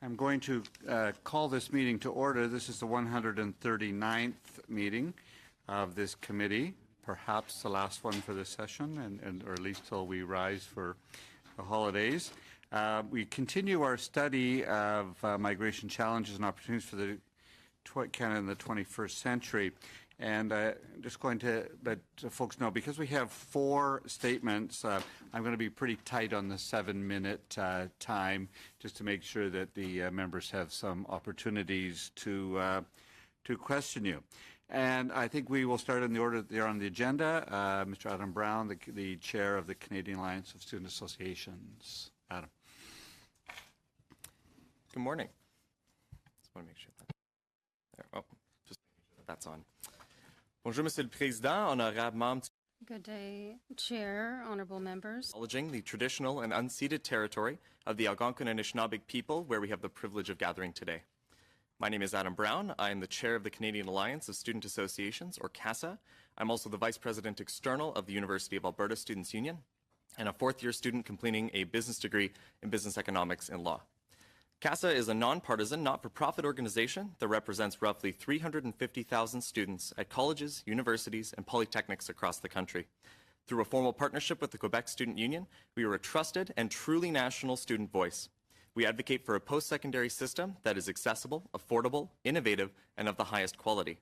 I'm going to call this meeting to order. This is the 139th meeting of this committee, perhaps the last one for this session, or at least till we rise for the holidays. We continue our study of migration challenges and opportunities for the Canada in the 21st century. And I'm just going to let folks know, because we have 4 statements, I'm going to be pretty tight on the 7-minute time, just to make sure that the members have some opportunities to question you. And I think we will start in the order that they're on the agenda. Mr. Adam Brown, the chair of the Canadian Alliance of Student Associations. Adam. Good morning. Just want to make sure that there. Oh, just making sure that's on. Bonjour, Monsieur le Président, honorable membres. Good day, Chair, honorable members. Acknowledging the traditional and unceded territory of the Algonquin and Anishinaabe people, where we have the privilege of gathering today. My name is Adam Brown. I am the chair of the Canadian Alliance of Student Associations, or CASA. I'm also the vice president external of the University of Alberta Students' Union, and a fourth-year student completing a business degree in business economics and law. CASA is a nonpartisan, not-for-profit organization that represents roughly 350,000 students at colleges, universities, and polytechnics across the country. Through a formal partnership with the Quebec Student Union, we are a trusted and truly national student voice. We advocate for a post-secondary system that is accessible, affordable, innovative, and of the highest quality.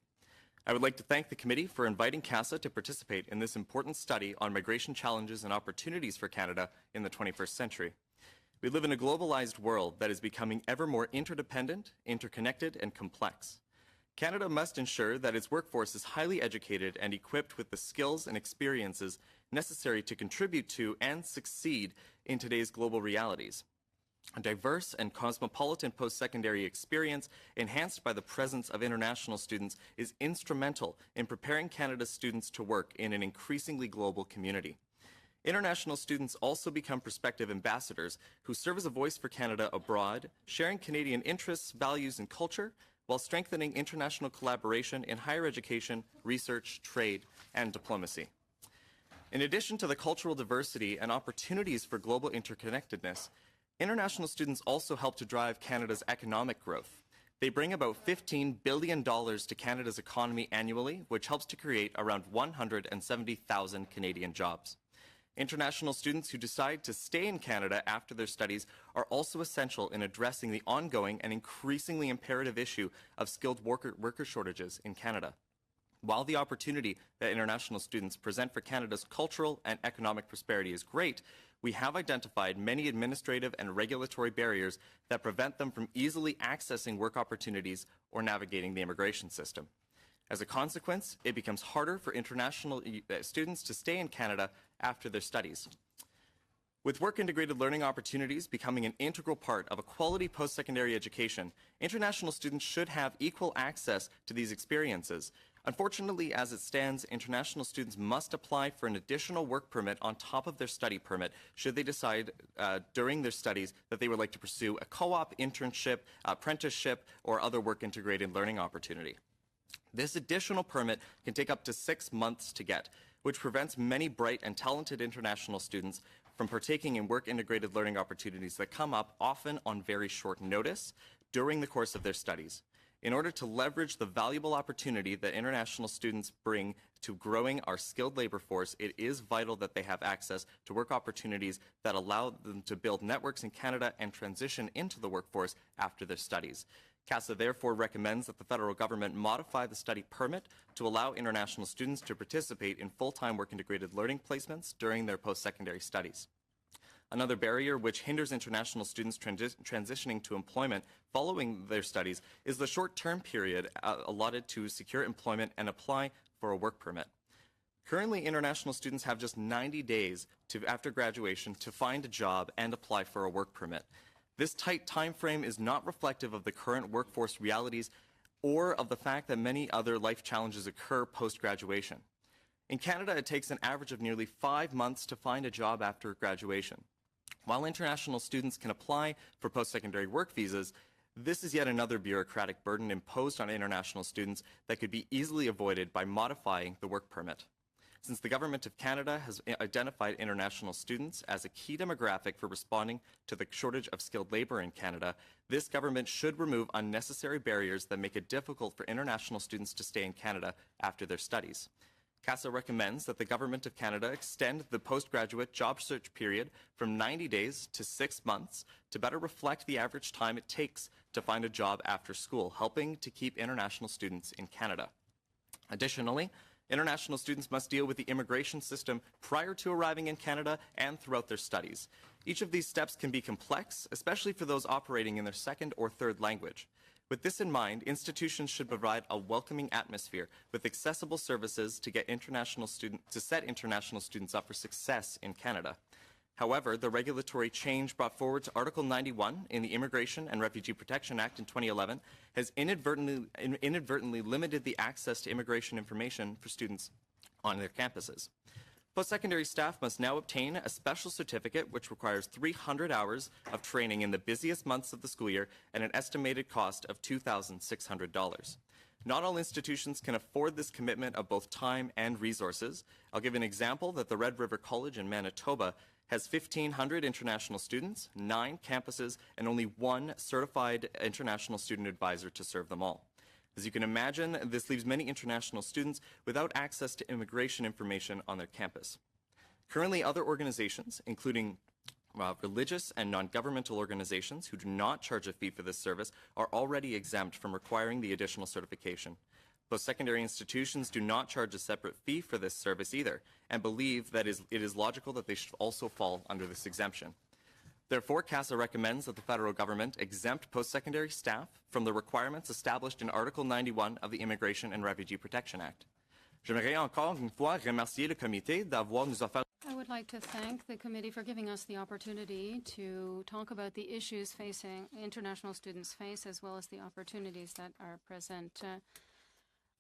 I would like to thank the committee for inviting CASA to participate in this important study on migration challenges and opportunities for Canada in the 21st century. We live in a globalized world that is becoming ever more interdependent, interconnected, and complex. Canada must ensure that its workforce is highly educated and equipped with the skills and experiences necessary to contribute to and succeed in today's global realities. A diverse and cosmopolitan post-secondary experience enhanced by the presence of international students is instrumental in preparing Canada's students to work in an increasingly global community. International students also become prospective ambassadors who serve as a voice for Canada abroad, sharing Canadian interests, values, and culture, while strengthening international collaboration in higher education, research, trade, and diplomacy. In addition to the cultural diversity and opportunities for global interconnectedness, international students also help to drive Canada's economic growth. They bring about $15 billion to Canada's economy annually, which helps to create around 170,000 Canadian jobs. International students who decide to stay in Canada after their studies are also essential in addressing the ongoing and increasingly imperative issue of skilled worker shortages in Canada. While the opportunity that international students present for Canada's cultural and economic prosperity is great, we have identified many administrative and regulatory barriers that prevent them from easily accessing work opportunities or navigating the immigration system. As a consequence, it becomes harder for international students to stay in Canada after their studies. With work-integrated learning opportunities becoming an integral part of a quality post-secondary education, international students should have equal access to these experiences. Unfortunately, as it stands, international students must apply for an additional work permit on top of their study permit should they decide during their studies that they would like to pursue a co-op, internship, apprenticeship, or other work-integrated learning opportunity. This additional permit can take up to 6 months to get, which prevents many bright and talented international students from partaking in work-integrated learning opportunities that come up often on very short notice during the course of their studies. In order to leverage the valuable opportunity that international students bring to growing our skilled labor force, it is vital that they have access to work opportunities that allow them to build networks in Canada and transition into the workforce after their studies. CASA therefore recommends that the federal government modify the study permit to allow international students to participate in full-time work-integrated learning placements during their post-secondary studies. Another barrier which hinders international students transitioning to employment following their studies is the short-term period allotted to secure employment and apply for a work permit. Currently, international students have just 90 days after graduation to find a job and apply for a work permit. This tight time frame is not reflective of the current workforce realities or of the fact that many other life challenges occur post-graduation. In Canada, it takes an average of nearly 5 months to find a job after graduation. While international students can apply for post-secondary work visas, this is yet another bureaucratic burden imposed on international students that could be easily avoided by modifying the work permit. Since the Government of Canada has identified international students as a key demographic for responding to the shortage of skilled labor in Canada, this government should remove unnecessary barriers that make it difficult for international students to stay in Canada after their studies. CASA recommends that the Government of Canada extend the postgraduate job search period from 90 days to 6 months to better reflect the average time it takes to find a job after school, helping to keep international students in Canada. Additionally, international students must deal with the immigration system prior to arriving in Canada and throughout their studies. Each of these steps can be complex, especially for those operating in their second or third language. With this in mind, institutions should provide a welcoming atmosphere with accessible services to set international students up for success in Canada. However, the regulatory change brought forward to Article 91 in the Immigration and Refugee Protection Act in 2011 has inadvertently limited the access to immigration information for students on their campuses. Post-secondary staff must now obtain a special certificate which requires 300 hours of training in the busiest months of the school year at an estimated cost of $2,600. Not all institutions can afford this commitment of both time and resources. I'll give an example that the Red River College in Manitoba has 1,500 international students, 9 campuses, and only 1 certified international student advisor to serve them all. As you can imagine, this leaves many international students without access to immigration information on their campus. Currently, other organizations, including religious and non-governmental organizations who do not charge a fee for this service, are already exempt from requiring the additional certification. Post-secondary institutions do not charge a separate fee for this service either, and believe that it is logical that they should also fall under this exemption. Therefore, CASA recommends that the federal government exempt post-secondary staff from the requirements established in Article 91 of the Immigration and Refugee Protection Act. J'aimerais encore une fois remercier le comité d'avoir nous offert. I would like to thank the committee for giving us the opportunity to talk about the issues facing international students face, as well as the opportunities that are present.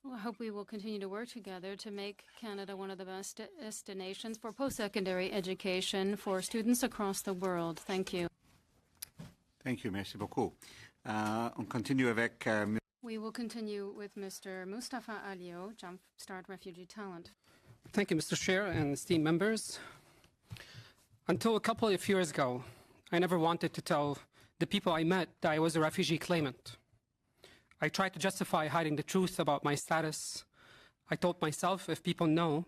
I hope we will continue to work together to make Canada one of the best destinations for post-secondary education for students across the world. Thank you. Thank you. Merci beaucoup. On continue avec... We will continue with Mr. Mustafa Alio, Jumpstart Refugee Talent. Thank you, Mr. Chair and esteemed members. Until a couple of years ago, I never wanted to tell the people I met that I was a refugee claimant. I tried to justify hiding the truth about my status. I told myself if people know,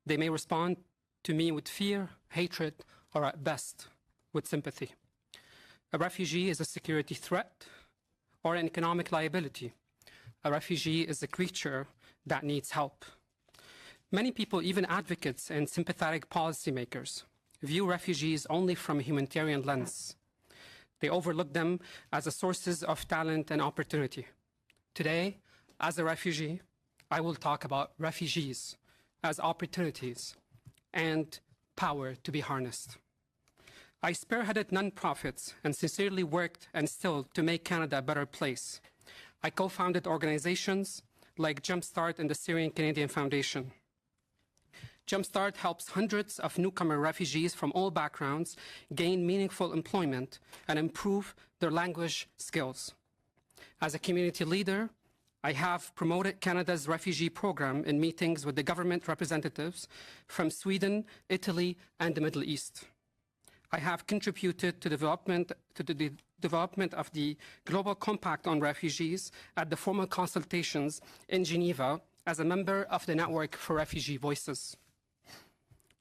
they may respond to me with fear, hatred, or at best, with sympathy. A refugee is a security threat or an economic liability. A refugee is a creature that needs help. Many people, even advocates and sympathetic policymakers, view refugees only from a humanitarian lens. They overlook them as a sources of talent and opportunity. Today, as a refugee, I will talk about refugees as opportunities and power to be harnessed. I spearheaded nonprofits and sincerely worked and still to make Canada a better place. I co-founded organizations like Jumpstart and the Syrian Canadian Foundation. Jumpstart helps hundreds of newcomer refugees from all backgrounds gain meaningful employment and improve their language skills. As a community leader, I have promoted Canada's refugee program in meetings with the government representatives from Sweden, Italy, and the Middle East. I have contributed to the development of the Global Compact on Refugees at the formal consultations in Geneva as a member of the Network for Refugee Voices.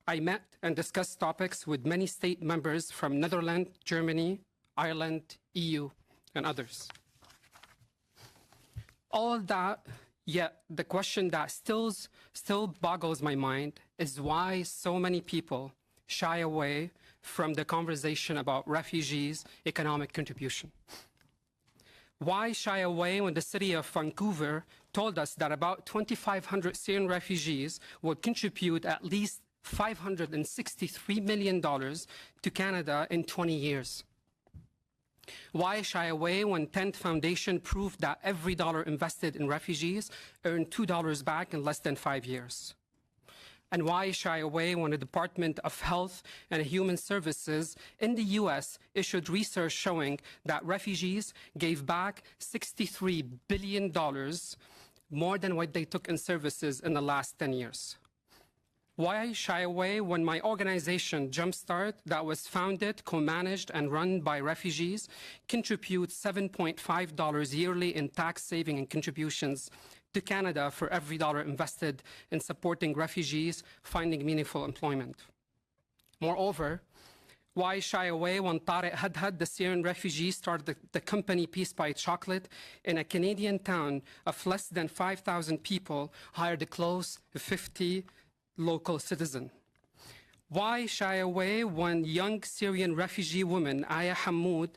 I met and discussed topics with many state members from Netherlands, Germany, Ireland, EU, and others. All that, yet the question that still boggles my mind is why so many people shy away from the conversation about refugees' economic contribution. Why shy away when the city of Vancouver told us that about 2,500 Syrian refugees would contribute at least $563 million to Canada in 20 years? Why shy away when Tent Foundation proved that every dollar invested in refugees earned $2 back in less than 5 years? And why shy away when the Department of Health and Human Services in the US issued research showing that refugees gave back $63 billion, more than what they took in services in the last 10 years? Why I shy away when my organization, Jumpstart, that was founded, co-managed, and run by refugees, contributes $7.5 yearly in tax saving and contributions to Canada for every dollar invested in supporting refugees finding meaningful employment. Moreover, why shy away when Tariq Hadhad, the Syrian refugee, started the company Peace by Chocolate in a Canadian town of less than 5,000 people, hired a close 50 local citizen? Why shy away when young Syrian refugee woman Aya Hamoud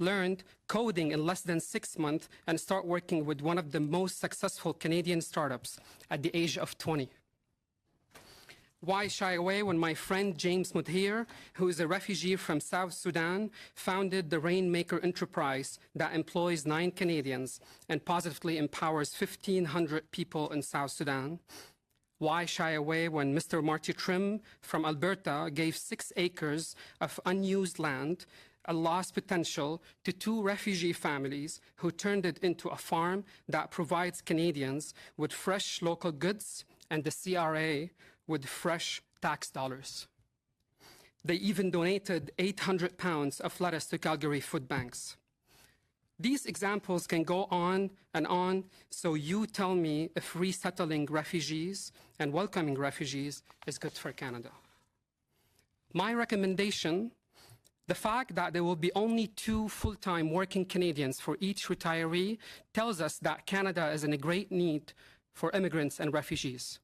learned coding in less than 6 months and start working with one of the most successful Canadian startups at the age of 20? Why shy away when my friend James Mudhir, who is a refugee from South Sudan, founded the Rainmaker Enterprise that employs 9 Canadians and positively empowers 1,500 people in South Sudan? Why shy away when Mr. Marty Trim from Alberta gave 6 acres of unused land, a lost potential, to 2 refugee families who turned it into a farm that provides Canadians with fresh local goods and the CRA with fresh tax dollars? They even donated 800 pounds of lettuce to Calgary food banks. These examples can go on and on, so you tell me if resettling refugees and welcoming refugees is good for Canada. My recommendation: the fact that there will be only 2 full-time working Canadians for each retiree tells us that Canada is in a great need for immigrants and refugees.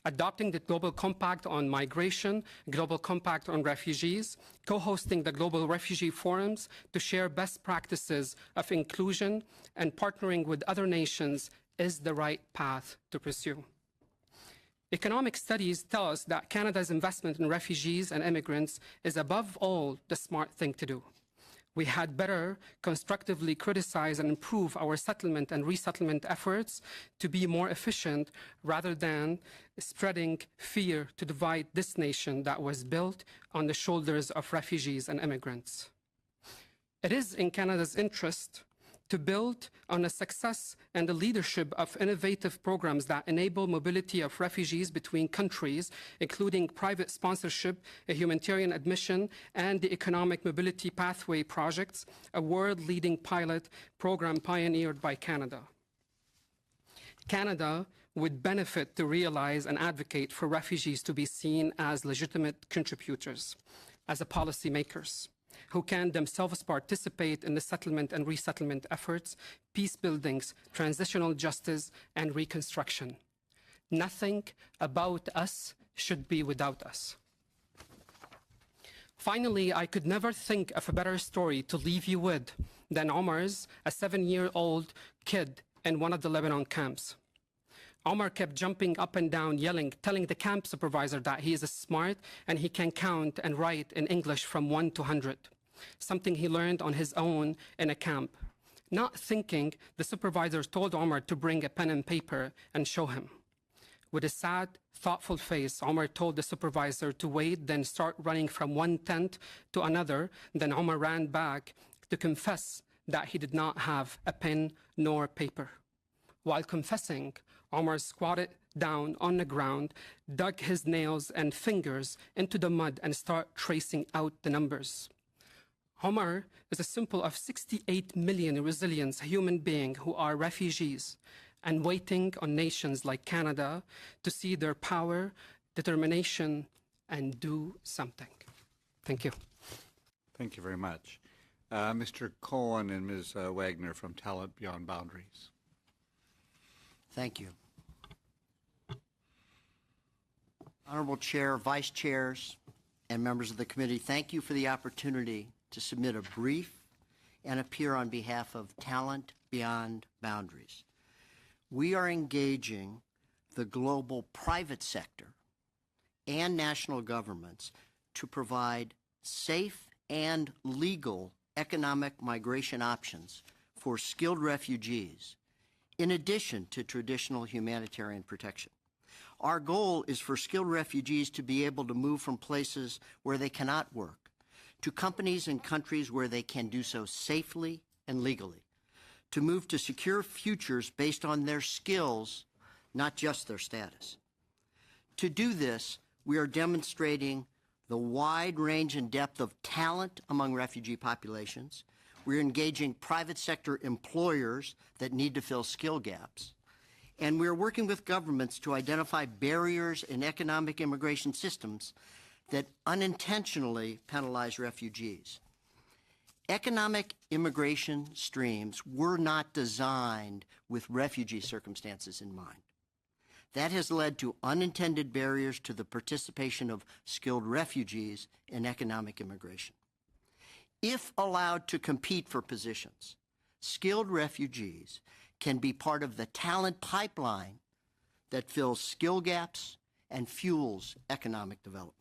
Adopting the Global Compact on Migration, Global Compact on Refugees, co-hosting the Global Refugee Forums to share best practices of inclusion, and partnering with other nations is the right path to pursue. Economic studies tell us that Canada's investment in refugees and immigrants is above all the smart thing to do. We had better constructively criticize and improve our settlement and resettlement efforts to be more efficient rather than spreading fear to divide this nation that was built on the shoulders of refugees and immigrants. It is in Canada's interest to build on the success and the leadership of innovative programs that enable mobility of refugees between countries, including private sponsorship, a humanitarian admission, and the Economic Mobility Pathway projects, a world-leading pilot program pioneered by Canada. Canada would benefit to realize and advocate for refugees to be seen as legitimate contributors, as policymakers, who can themselves participate in the settlement and resettlement efforts, peace buildings, transitional justice, and reconstruction. Nothing about us should be without us. Finally, I could never think of a better story to leave you with than Omar's, a 7-year-old kid in one of the Lebanon camps. Omar kept jumping up and down, yelling, telling the camp supervisor that he is smart and he can count and write in English from 1 to 100, something he learned on his own in a camp. Not thinking, the supervisor told Omar to bring a pen and paper and show him. With a sad, thoughtful face, Omar told the supervisor to wait, then start running from one tent to another. Then Omar ran back to confess that he did not have a pen nor paper. While confessing, Omar squatted down on the ground, dug his nails and fingers into the mud, and started tracing out the numbers. Omar is a symbol of 68 million resilient human beings who are refugees and waiting on nations like Canada to see their power, determination, and do something. Thank you. Thank you very much. Mr. Cohen and Ms. Wagner from Talent Beyond Boundaries. Thank you. Honorable Chair, Vice Chairs, and members of the committee, thank you for the opportunity to submit a brief and appear on behalf of Talent Beyond Boundaries. We are engaging the global private sector and national governments to provide safe and legal economic migration options for skilled refugees, in addition to traditional humanitarian protection. Our goal is for skilled refugees to be able to move from places where they cannot work to companies and countries where they can do so safely and legally, to move to secure futures based on their skills, not just their status. To do this, we are demonstrating the wide range and depth of talent among refugee populations. We're engaging private sector employers that need to fill skill gaps. And we're working with governments to identify barriers in economic immigration systems that unintentionally penalize refugees. Economic immigration streams were not designed with refugee circumstances in mind. That has led to unintended barriers to the participation of skilled refugees in economic immigration. If allowed to compete for positions, skilled refugees can be part of the talent pipeline that fills skill gaps and fuels economic development.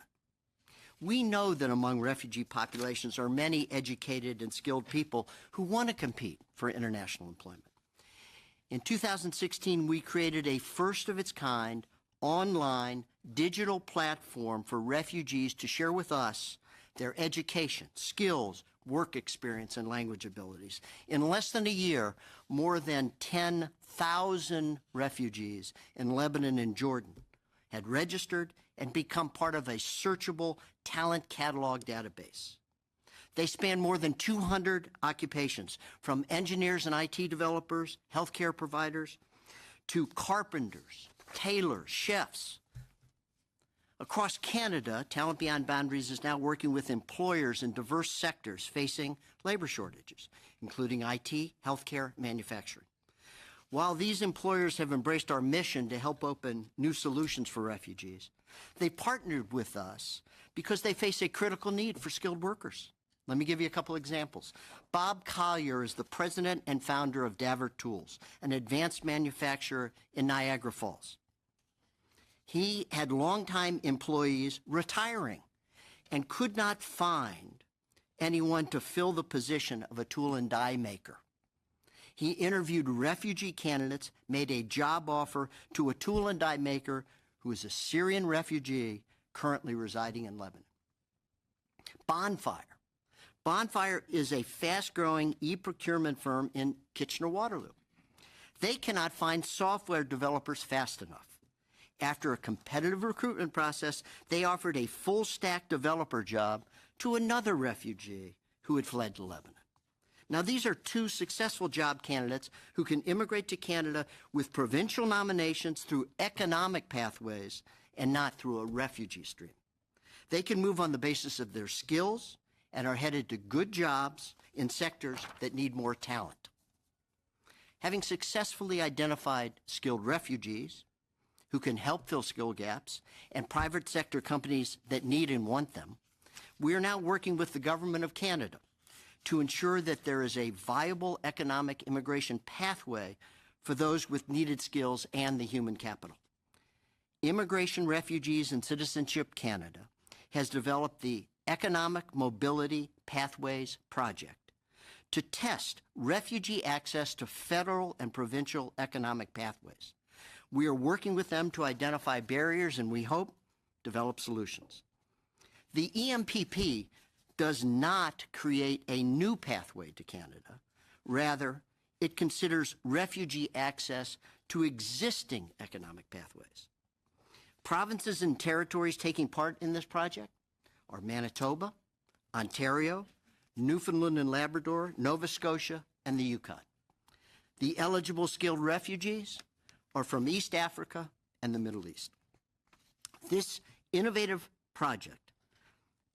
We know that among refugee populations are many educated and skilled people who want to compete for international employment. In 2016, we created a first-of-its-kind online digital platform for refugees to share with us their education, skills, work experience, and language abilities. In less than a year, more than 10,000 refugees in Lebanon and Jordan had registered and become part of a searchable talent catalog database. They span more than 200 occupations, from engineers and IT developers, healthcare providers, to carpenters, tailors, chefs. Across Canada, Talent Beyond Boundaries is now working with employers in diverse sectors facing labor shortages, including IT, healthcare, manufacturing. While these employers have embraced our mission to help open new solutions for refugees, they partnered with us because they face a critical need for skilled workers. Let me give you a couple examples. Bob Collier is the president and founder of Davert Tools, an advanced manufacturer in Niagara Falls. He had longtime employees retiring and could not find anyone to fill the position of a tool and die maker. He interviewed refugee candidates, made a job offer to a tool and die maker who is a Syrian refugee currently residing in Lebanon. Bonfire. Bonfire is a fast-growing e-procurement firm in Kitchener-Waterloo. They cannot find software developers fast enough. After a competitive recruitment process, they offered a full-stack developer job to another refugee who had fled to Lebanon. Now, these are two successful job candidates who can immigrate to Canada with provincial nominations through economic pathways and not through a refugee stream. They can move on the basis of their skills and are headed to good jobs in sectors that need more talent. Having successfully identified skilled refugees who can help fill skill gaps and private sector companies that need and want them, we are now working with the Government of Canada to ensure that there is a viable economic immigration pathway for those with needed skills and the human capital. Immigration, Refugees, and Citizenship Canada has developed the Economic Mobility Pathways Project to test refugee access to federal and provincial economic pathways. We are working with them to identify barriers and, we hope, develop solutions. The EMPP does not create a new pathway to Canada. Rather, it considers refugee access to existing economic pathways. Provinces and territories taking part in this project are Manitoba, Ontario, Newfoundland and Labrador, Nova Scotia, and the Yukon. The eligible skilled refugees are from East Africa and the Middle East. This innovative project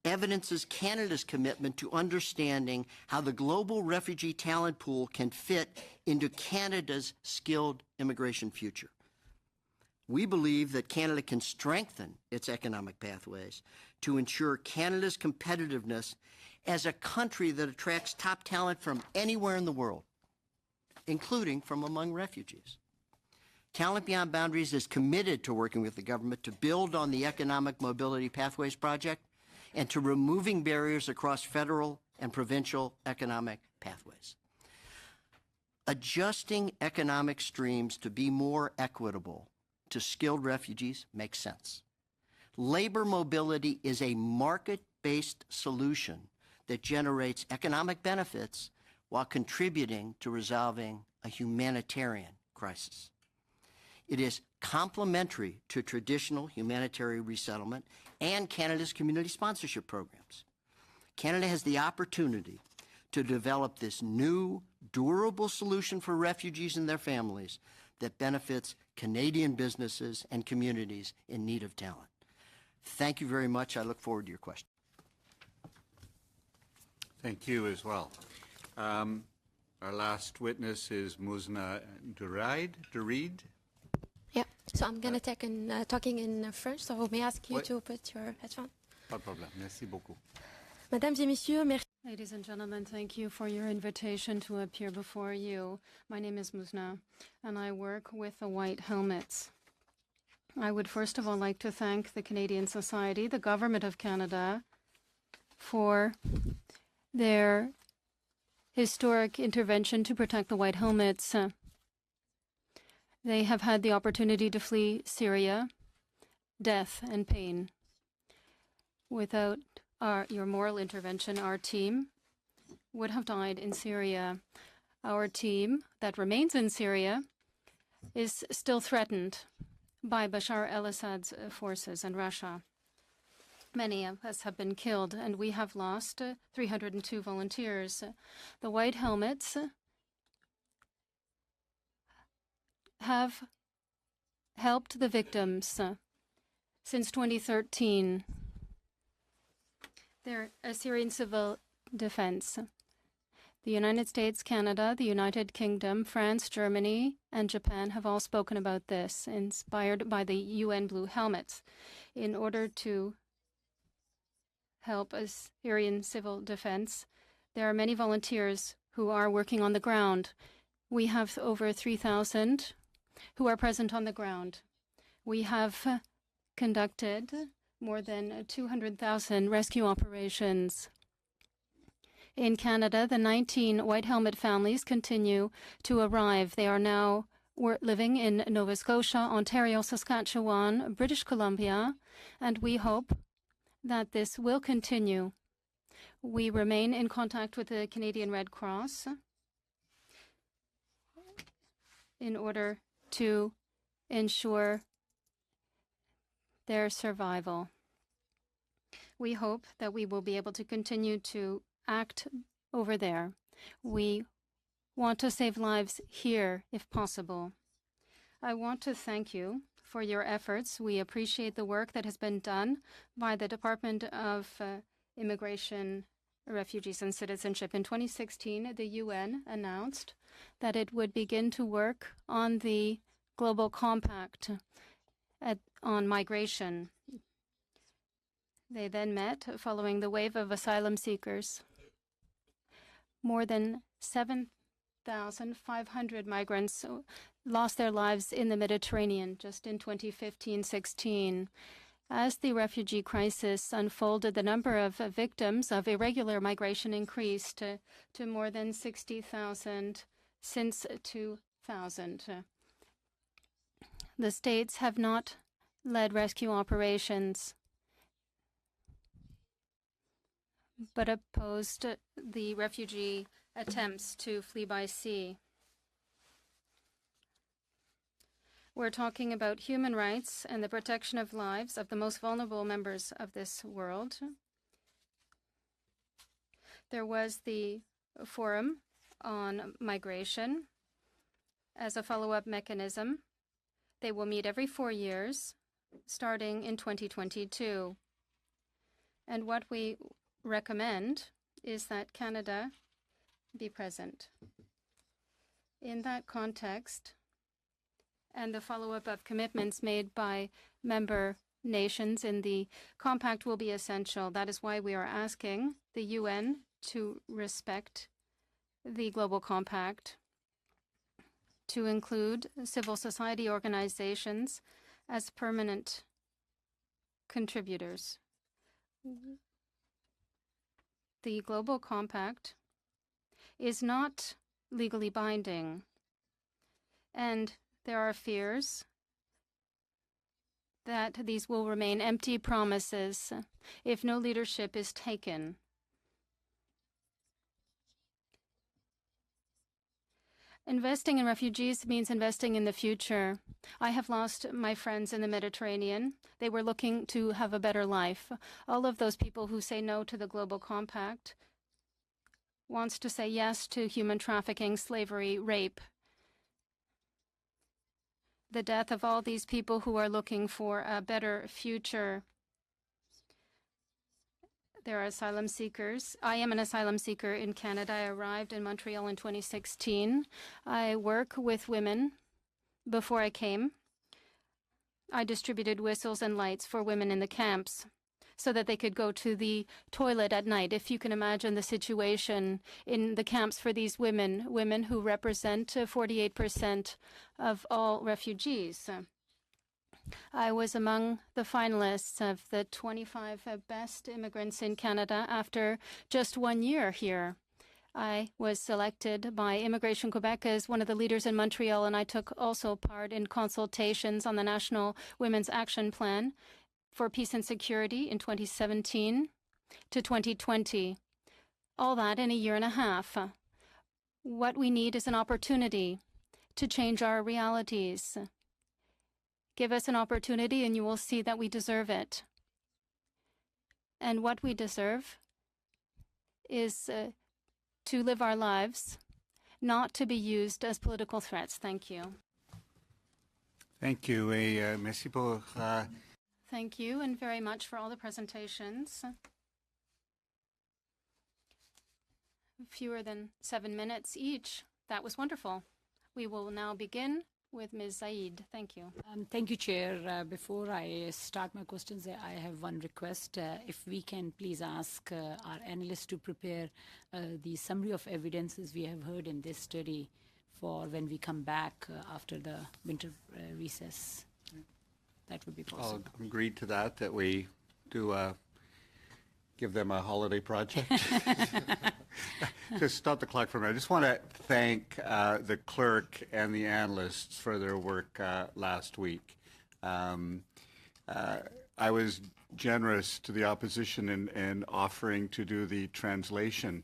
evidences Canada's commitment to understanding how the global refugee talent pool can fit into Canada's skilled immigration future. We believe that Canada can strengthen its economic pathways to ensure Canada's competitiveness as a country that attracts top talent from anywhere in the world, including from among refugees. Talent Beyond Boundaries is committed to working with the government to build on the Economic Mobility Pathways Project and to removing barriers across federal and provincial economic pathways. Adjusting economic streams to be more equitable to skilled refugees makes sense. Labor mobility is a market-based solution that generates economic benefits while contributing to resolving a humanitarian crisis. It is complementary to traditional humanitarian resettlement and Canada's community sponsorship programs. Canada has the opportunity to develop this new, durable solution for refugees and their families that benefits Canadian businesses and communities in need of talent. Thank you very much. I look forward to your questions. Thank you as well. Our last witness is Muzna Dureid. Yeah, so I'm going to talking in French, so may I ask you to put your headphone? Pas de problème. Merci beaucoup. Mesdames et messieurs, merci. Ladies and gentlemen, thank you for your invitation to appear before you. My name is Muzna, and I work with the White Helmets. I would first of all like to thank the Canadian Society, the Government of Canada, for their historic intervention to protect the White Helmets. They have had the opportunity to flee Syria, death and pain. Without your moral intervention, our team would have died in Syria. Our team that remains in Syria is still threatened by Bashar al-Assad's forces and Russia. Many of us have been killed, and we have lost 302 volunteers. The White Helmets have helped the victims since 2013. They're a Syrian civil defense. The United States, Canada, the United Kingdom, France, Germany, and Japan have all spoken about this, inspired by the UN Blue Helmets, in order to help a Syrian civil defense. There are many volunteers who are working on the ground. We have over 3,000 who are present on the ground. We have conducted more than 200,000 rescue operations. In Canada, the 19 White Helmet families continue to arrive. They are now living in Nova Scotia, Ontario, Saskatchewan, British Columbia, and we hope that this will continue. We remain in contact with the Canadian Red Cross in order to ensure their survival. We hope that we will be able to continue to act over there. We want to save lives here if possible. I want to thank you for your efforts. We appreciate the work that has been done by the Department of Immigration, Refugees and Citizenship. In 2016, the UN announced that it would begin to work on the Global Compact on migration. They then met following the wave of asylum seekers. More than 7,500 migrants lost their lives in the Mediterranean just in 2015-16. As the refugee crisis unfolded, the number of victims of irregular migration increased to more than 60,000 since 2000. The states have not led rescue operations, but opposed the refugee attempts to flee by sea. We're talking about human rights and the protection of lives of the most vulnerable members of this world. There was the Forum on Migration as a follow-up mechanism. They will meet every 4 years, starting in 2022. And what we recommend is that Canada be present. In that context, and the follow-up of commitments made by member nations in the compact will be essential. That is why we are asking the UN to respect the Global Compact, to include civil society organizations as permanent contributors. The Global Compact is not legally binding, and there are fears that these will remain empty promises if no leadership is taken. Investing in refugees means investing in the future. I have lost my friends in the Mediterranean. They were looking to have a better life. All of those people who say no to the Global Compact wants to say yes to human trafficking, slavery, rape. The death of all these people who are looking for a better future. There are asylum seekers. I am an asylum seeker in Canada. I arrived in Montreal in 2016. I work with women. Before I came, I distributed whistles and lights for women in the camps so that they could go to the toilet at night. If you can imagine the situation in the camps for these women, women who represent 48% of all refugees. I was among the finalists of the 25 best immigrants in Canada after just 1 year here. I was selected by Immigration Quebec as one of the leaders in Montreal, and I took also part in consultations on the National Women's Action Plan for Peace and Security in 2017 to 2020. All that in a year and a half. What we need is an opportunity to change our realities. Give us an opportunity and you will see that we deserve it. And what we deserve is to live our lives, not to be used as political threats. Thank you. Thank you. Merci pour... Thank you and very much for all the presentations. Fewer than 7 minutes each. That was wonderful. We will now begin with Ms. Zaid. Thank you. Thank you, Chair. Before I start my questions, I have one request. If we can please ask our analysts to prepare the summary of evidences we have heard in this study for when we come back after the winter recess. That would be possible. I'll agree to that we do give them a holiday project. Just stop the clock for a minute. I just want to thank the clerk and the analysts for their work last week. I was generous to the opposition in offering to do the translation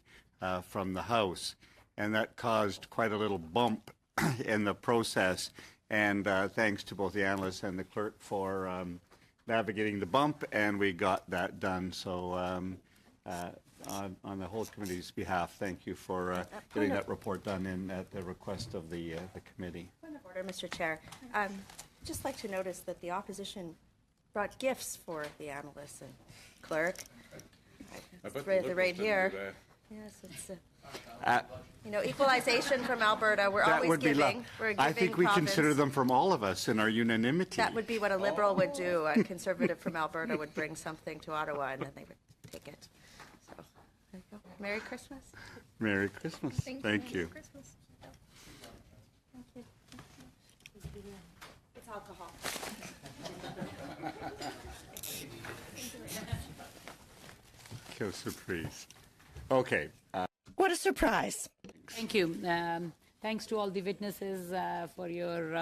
from the House, and that caused quite a little bump in the process. And thanks to both the analysts and the clerk for navigating the bump, and we got that done. So on the whole committee's behalf, thank you for getting that report done in at the request of the committee. Point of order, Mr. Chair. Just like to notice that the opposition brought gifts for the analysts and clerk. They're right here. Yes, it's equalization from Alberta. We're always giving. We're a giving I think we province. consider them from all of us in our unanimity. That would be what a Liberal would do. A Conservative from Alberta would bring something to Ottawa, and then they would take it. So there you go. Merry Christmas. Merry Christmas. Thank you. Christmas. Thank you. It's alcohol. Quelle surprise. Okay. What a surprise. Thank you. Thanks to all the witnesses for your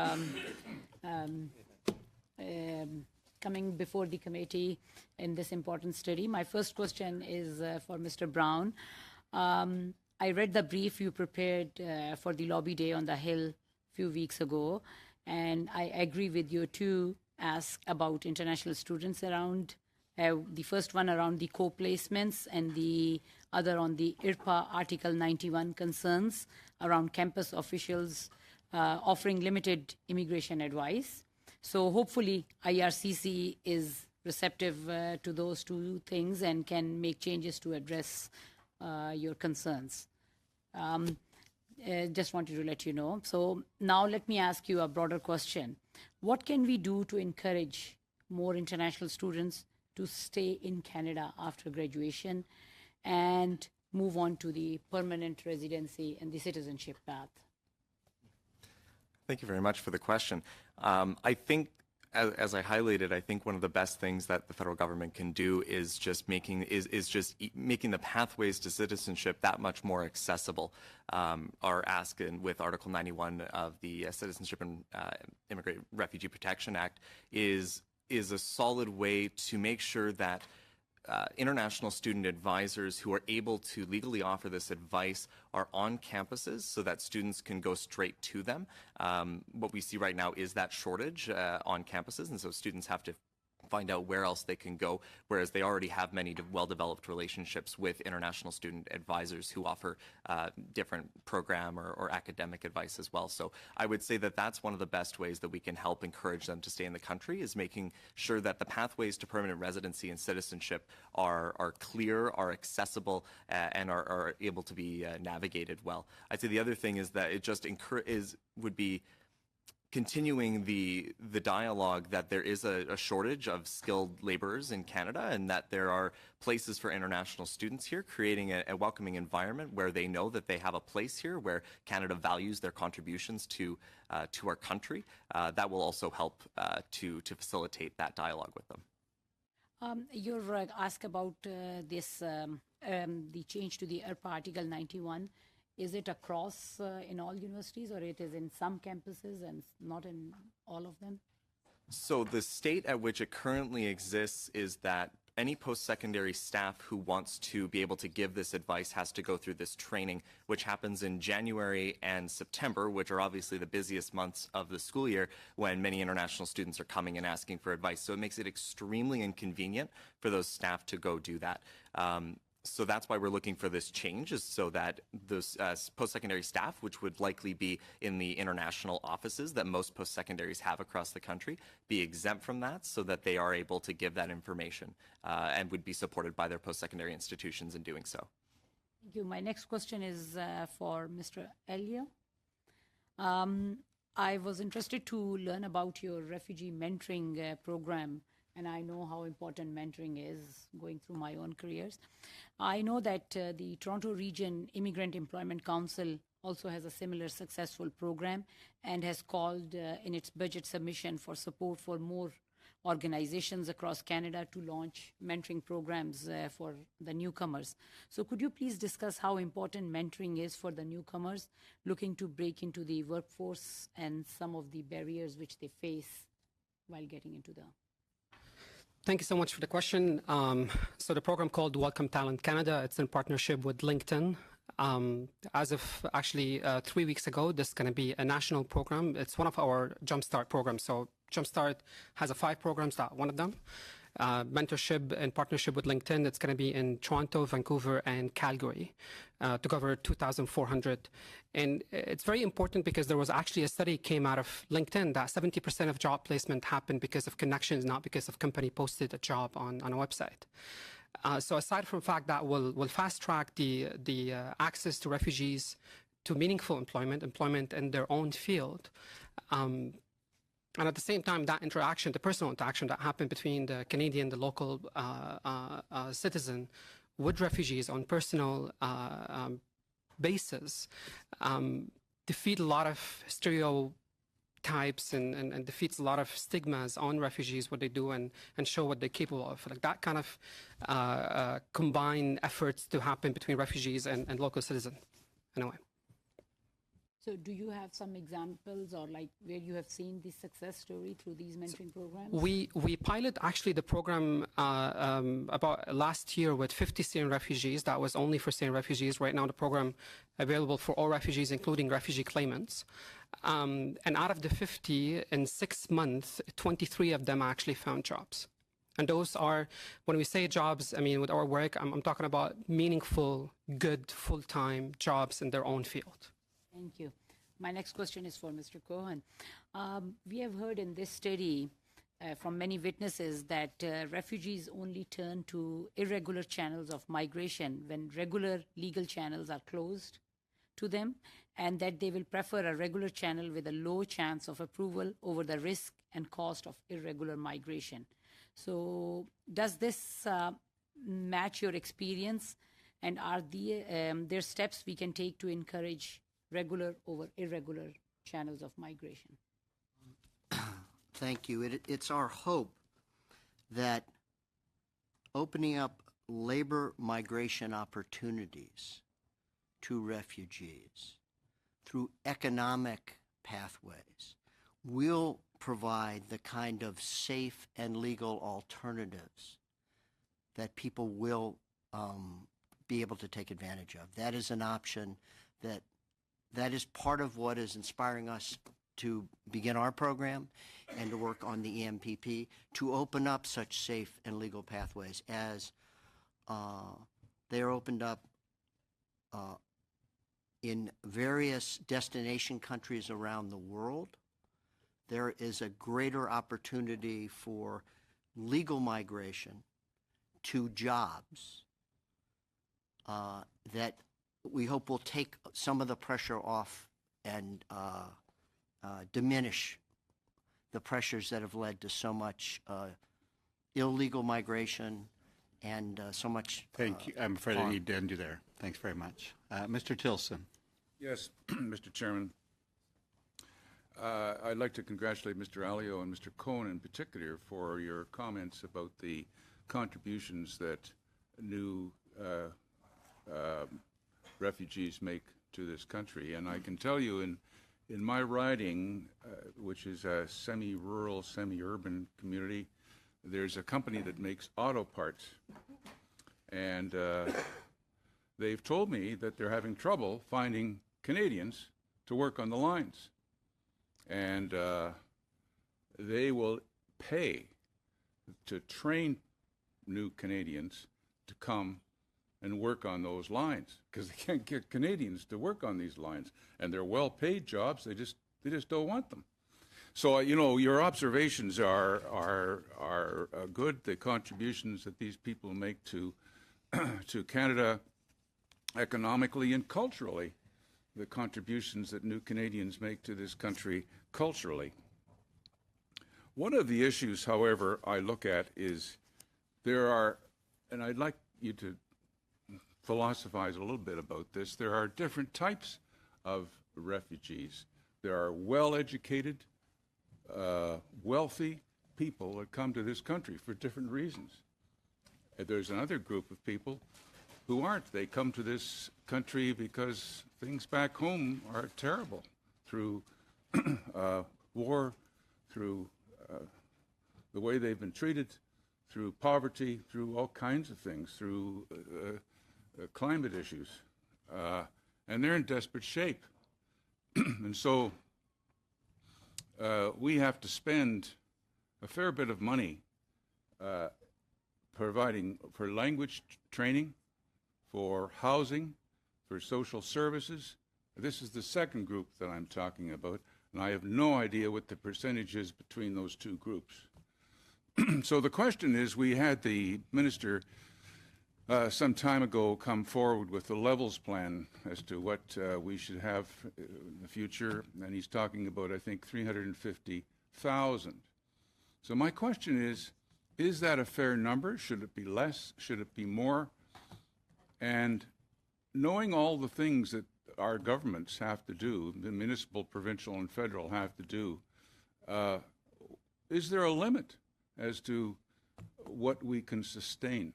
coming before the committee in this important study. My first question is for Mr. Brown. I read the brief you prepared for the lobby day on the Hill a few weeks ago, and I agree with you two ask about international students around. The first one around the co-placements and the other on the IRPA Article 91 concerns around campus officials offering limited immigration advice. So hopefully IRCC is receptive to those two things and can make changes to address your concerns. Just wanted to let you know. So now let me ask you a broader question. What can we do to encourage more international students to stay in Canada after graduation and move on to the permanent residency and the citizenship path? Thank you very much for the question. I think, as I highlighted, I think one of the best things that the federal government can do is just making the pathways to citizenship that much more accessible. Our ask with Article 91 of the Citizenship and Refugee Protection Act is a solid way to make sure that international student advisors who are able to legally offer this advice are on campuses so that students can go straight to them. What we see right now is that shortage on campuses, and so students have to find out where else they can go, whereas they already have many well-developed relationships with international student advisors who offer different program or academic advice as well. So I would say that that's one of the best ways that we can help encourage them to stay in the country, is making sure that the pathways to permanent residency and citizenship are clear, are accessible, and are able to be navigated well. I'd say the other thing is that it just would be continuing the dialogue that there is a shortage of skilled laborers in Canada, and that there are places for international students here, creating a welcoming environment where they know that they have a place here, where Canada values their contributions to our country. That will also help to facilitate that dialogue with them. You're asked about the change to the IRPA Article 91. Is it across in all universities, or it is in some campuses and not in all of them? So the state at which it currently exists is that any post-secondary staff who wants to be able to give this advice has to go through this training, which happens in January and September, which are obviously the busiest months of the school year when many international students are coming and asking for advice. So it makes it extremely inconvenient for those staff to go do that. So that's why we're looking for this change, is so that those post-secondary staff, which would likely be in the international offices that most post-secondaries have across the country, be exempt from that, so that they are able to give that information and would be supported by their post-secondary institutions in doing so. Thank you. My next question is for Mr. Elliot. I was interested to learn about your refugee mentoring program, and I know how important mentoring is going through my own careers. I know that the Toronto Region Immigrant Employment Council also has a similar successful program and has called in its budget submission for support for more organizations across Canada to launch mentoring programs for the newcomers. So could you please discuss how important mentoring is for the newcomers looking to break into the workforce and some of the barriers which they face while getting into the... Thank you so much for the question. So the program called Welcome Talent Canada, it's in partnership with LinkedIn. As of actually 3 weeks ago, this is going to be a national program. It's one of our Jumpstart programs. So Jumpstart has 5 programs, that one of them. Mentorship in partnership with LinkedIn, it's going to be in Toronto, Vancouver, and Calgary to cover 2,400. And it's very important because there was actually a study came out of LinkedIn that 70% of job placement happened because of connections, not because of company posted a job on a website. So aside from the fact that we'll fast track the access to refugees to meaningful employment in their own field, and at the same time, that interaction, the personal interaction that happened between the Canadian, the local citizen with refugees on personal basis, defeat a lot of stereotypes and defeats a lot of stigmas on refugees, what they do, and show what they're capable of. Like that kind of combined efforts to happen between refugees and local citizens, in a way. So do you have some examples or like where you have seen the success story through these mentoring programs? We pilot actually the program about last year with 50 Syrian refugees. That was only for Syrian refugees. Right now the program available for all refugees, including refugee claimants. And out of the 50, in 6 months, 23 of them actually found jobs. And those are, when we say jobs, I mean, with our work, I'm talking about meaningful, good, full-time jobs in their own field. Thank you. My next question is for Mr. Cohen. We have heard in this study from many witnesses that refugees only turn to irregular channels of migration when regular legal channels are closed to them, and that they will prefer a regular channel with a low chance of approval over the risk and cost of irregular migration. So does this match your experience, and are there steps we can take to encourage regular over irregular channels of migration? Thank you. It's our hope that opening up labor migration opportunities to refugees through economic pathways will provide the kind of safe and legal alternatives that people will be able to take advantage of. That is an option that is part of what is inspiring us to begin our program and to work on the EMPP to open up such safe and legal pathways as they are opened up in various destination countries around the world. There is a greater opportunity for legal migration to jobs that we hope will take some of the pressure off and diminish the pressures that have led to so much illegal migration and so much Thank you. I'm afraid I harm. need to end you there. Thanks very much. Mr. Tilson. Yes, Mr. Chairman. I'd like to congratulate Mr. Alio and Mr. Cohen in particular for your comments about the contributions that new refugees make to this country. And I can tell you in my riding, which is a semi-rural, semi-urban community, there's a company that makes auto parts. And they've told me that they're having trouble finding Canadians to work on the lines. And they will pay to train new Canadians to come and work on those lines because they can't get Canadians to work on these lines, and they're well-paid jobs. They just don't want them. So you know, your observations are good. The contributions that these people make to to Canada economically and culturally, the contributions that new Canadians make to this country culturally. One of the issues, however, I look at is there are, and I'd like you to philosophize a little bit about this, there are different types of refugees. There are well-educated, wealthy people that come to this country for different reasons. And there's another group of people who aren't. They come to this country because things back home are terrible through war, through the way they've been treated, through poverty, through all kinds of things, through climate issues. And they're in desperate shape. And so we have to spend a fair bit of money providing for language training, for housing, for social services. This is the second group that I'm talking about, and I have no idea what the percentage is between those two groups. So the question is, we had the minister some time ago come forward with the levels plan as to what we should have in the future, and he's talking about, I think, 350,000. So my question is that a fair number? Should it be less? Should it be more? And knowing all the things that our governments have to do, the municipal, provincial, and federal have to do, is there a limit as to what we can sustain?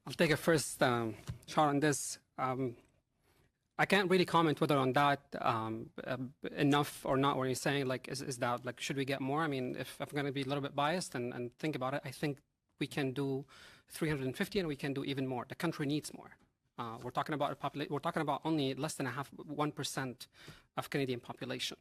I'll take a first shot on this. I can't really comment whether on that enough or not. When you're saying like, is that like, should we get more? I mean, if I'm going to be a little bit biased and think about it, I think we can do 350 and we can do even more. The country needs more. We're talking about a population. We're talking about only less than 1% of Canadian population.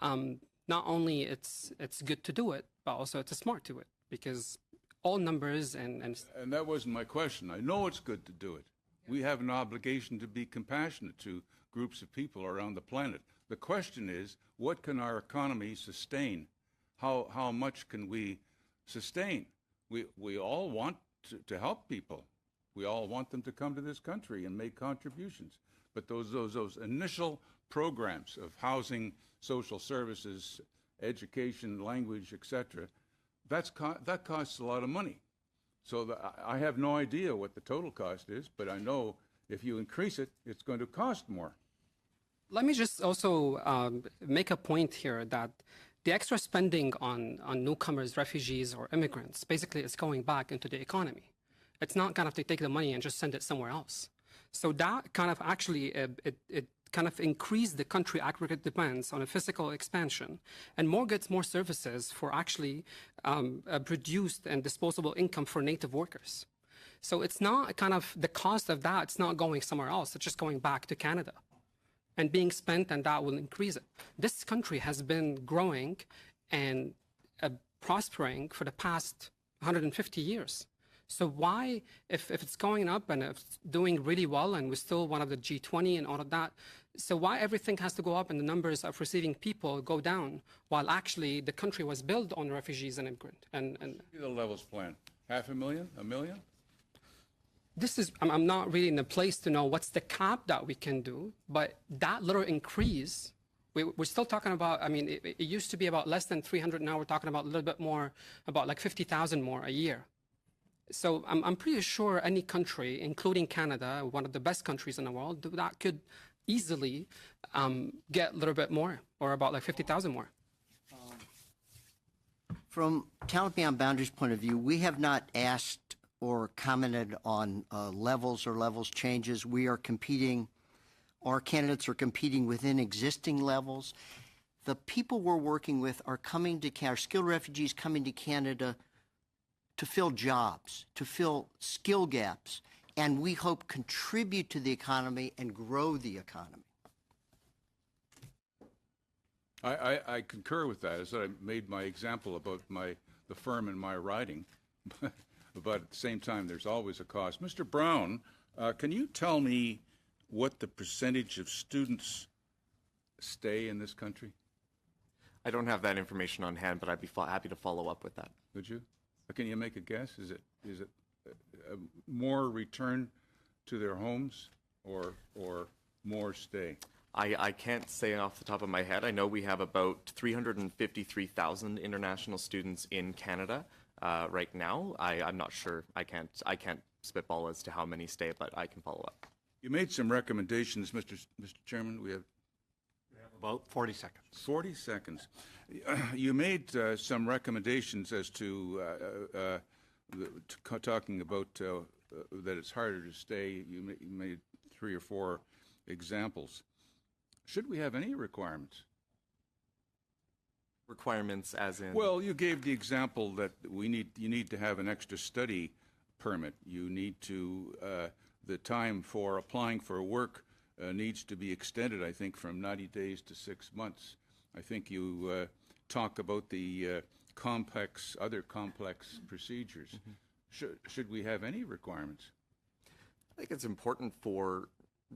Not only it's good to do it, but also it's smart to it because all numbers and that wasn't my question. I know it's good to do it. We have an obligation to be compassionate to groups of people around the planet. The question is, what can our economy sustain? How much can we sustain? We all want to help people. We all want them to come to this country and make contributions. But those initial programs of housing, social services, education, language, etc., that costs a lot of money. So I have no idea what the total cost is, but I know if you increase it, it's going to cost more. let me just also make a point here that the extra spending on newcomers, refugees, or immigrants basically is going back into the economy. It's not kind of to take the money and just send it somewhere else. So that kind of actually, it kind of increase the country aggregate demands on a physical expansion, and more goods, more services for actually produced and disposable income for native workers. So it's not kind of the cost of that, it's not going somewhere else, it's just going back to Canada and being spent, and that will increase it. This country has been growing and prospering for the past 150 years. So why, if it's going up and it's doing really well and we're still one of the G20 and all of that, so why everything has to go up and the numbers of receiving people go down while actually the country was built on refugees and immigrants? And The levels plan, 500,000, 1 million? this is, I'm not really in a place to know what's the cap that we can do, but that little increase, we're still talking about, I mean, it used to be about less than 300, now we're talking about a little bit more, about like 50,000 more a year. So I'm pretty sure any country, including Canada, one of the best countries in the world, that could easily get a little bit more, or about like 50,000 more. From Talent Beyond Boundaries point of view, we have not asked or commented on levels or levels changes. We are competing, our candidates are competing within existing levels. The people we're working with are coming to Canada, skilled refugees coming to Canada to fill jobs, to fill skill gaps, and we hope contribute to the economy and grow the economy. I concur with that. As I made my example about the firm in my riding, but at the same time, there's always a cost. Mr. Brown, can you tell me what the percentage of students stay in this country? I don't have that information on hand, but I'd be happy to follow up with that. Would you? Can you make a guess? Is it more return to their homes or more stay? I can't say off the top of my head. I know we have about 353,000 international students in Canada right now. I'm not sure. I can't spitball as to how many stay, but I can follow up. You made some recommendations, Mr. Chairman. We have About 40 seconds. 40 seconds. You made some recommendations as to talking about that it's harder to stay. You made 3 or 4 examples. Should we have any requirements? Requirements as in? Well, you gave the example that you need to have an extra study permit. You need to the time for applying for work needs to be extended, I think, from 90 days to 6 months. I think you talk about the other complex procedures. Mm-hmm. Should we have any requirements? I think it's important for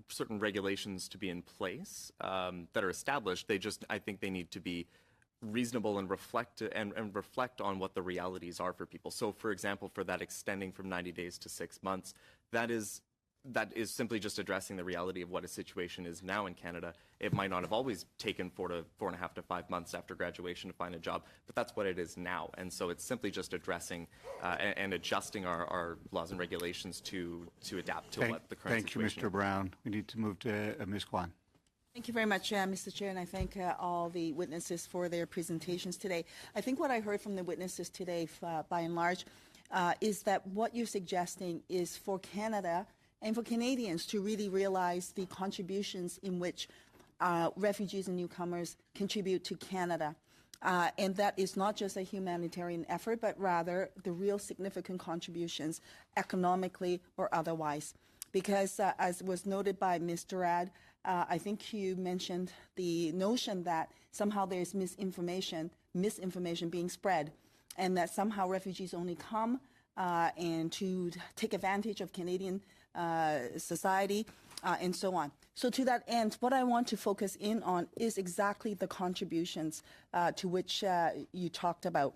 certain regulations to be in place that are established. I think they need to be reasonable and reflect on what the realities are for people. So, for example, for that extending from 90 days to 6 months, that is simply just addressing the reality of what a situation is now in Canada. It might not have always taken 4.5 to 5 months after graduation to find a job, but that's what it is now. And so it's simply just addressing and adjusting our laws and regulations to adapt to what the current situation is. Thank you, Mr. Brown. We need to move to Ms. Kwan. Thank you very much, Mr. Chair, and I thank all the witnesses for their presentations today. I think what I heard from the witnesses today, by and large, is that what you're suggesting is for Canada and for Canadians to really realize the contributions in which refugees and newcomers contribute to Canada. And that is not just a humanitarian effort, but rather the real significant contributions economically or otherwise. Because as was noted by Ms. Durad, I think you mentioned the notion that somehow there's misinformation being spread, and that somehow refugees only come and to take advantage of Canadian society, and so on. So to that end, what I want to focus in on is exactly the contributions to which you talked about.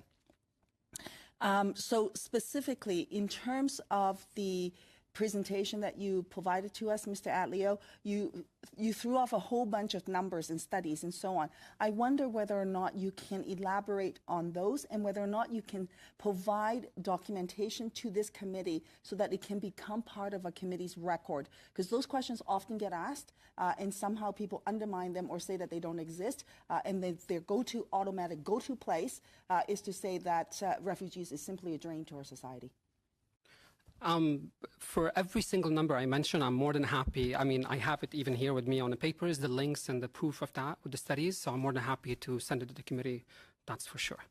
So specifically, in terms of the presentation that you provided to us, Mr. Atleo, you threw off a whole bunch of numbers and studies and so on. I wonder whether or not you can elaborate on those and whether or not you can provide documentation to this committee so that it can become part of a committee's record. Because those questions often get asked and somehow people undermine them or say that they don't exist. And their automatic go-to place is to say that refugees is simply a drain to our society. For every single number I mentioned, I'm more than happy. I mean, I have it even here with me on the papers, the links and the proof of that with the studies. So I'm more than happy to send it to the committee. That's for sure.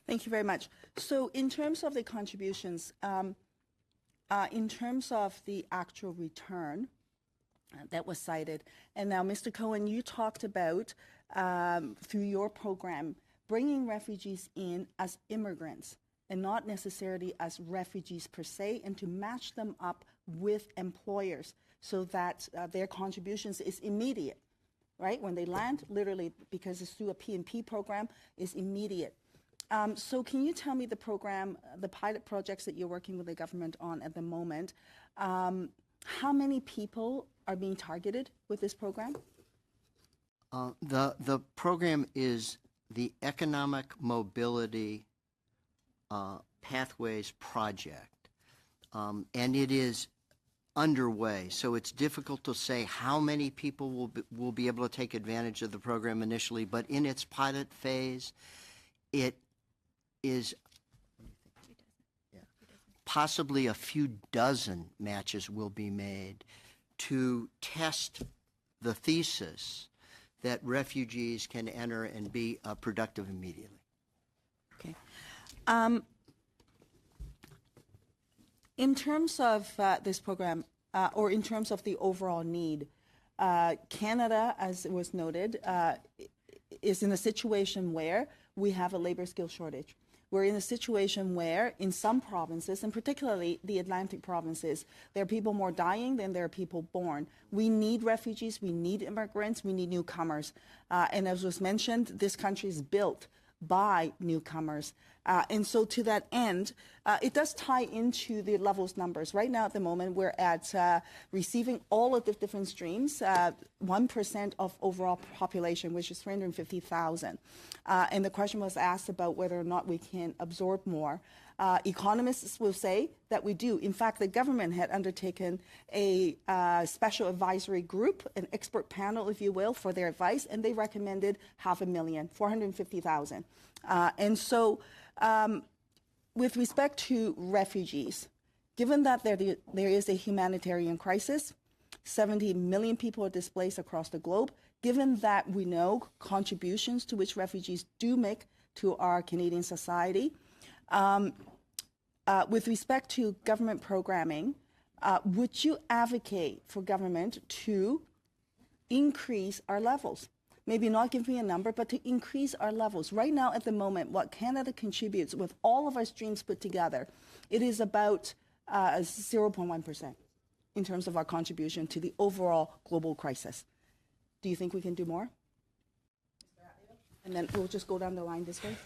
Thank you very much. So in terms of the contributions, in terms of the actual return that was cited, and now Mr. Cohen, you talked about through your program bringing refugees in as immigrants and not necessarily as refugees per se, and to match them up with employers so that their contributions is immediate, right? When they land, literally, because it's through a P&P program, is immediate. So can you tell me the program, the pilot projects that you're working with the government on at the moment, how many people are being targeted with this program? The program is the Economic Mobility Pathways Project, and it is underway. So it's difficult to say how many people will be able to take advantage of the program initially, but in its pilot phase, it is possibly a few dozen matches will be made to test the thesis that refugees can enter and be productive immediately. Okay. In terms of this program, or in terms of the overall need, Canada, as was noted, is in a situation where we have a labor skill shortage. We're in a situation where in some provinces, and particularly the Atlantic provinces, there are people more dying than there are people born. We need refugees, we need immigrants, we need newcomers. And as was mentioned, this country is built by newcomers. And so to that end, it does tie into the levels numbers. Right now at the moment, we're at receiving all of the different streams, 1% of overall population, which is 350,000. And the question was asked about whether or not we can absorb more. Economists will say that we do. In fact, the government had undertaken a special advisory group, an expert panel, if you will, for their advice, and they recommended 500,000, 450,000. And so with respect to refugees, given that there is a humanitarian crisis, 70 million people are displaced across the globe, given that we know contributions to which refugees do make to our Canadian society, with respect to government programming, would you advocate for government to increase our levels? Maybe not give me a number, but to increase our levels. Right now, at the moment, what Canada contributes with all of our streams put together, it is about 0.1% in terms of our contribution to the overall global crisis. Do you think we can do more? And then we'll just go down the line this way.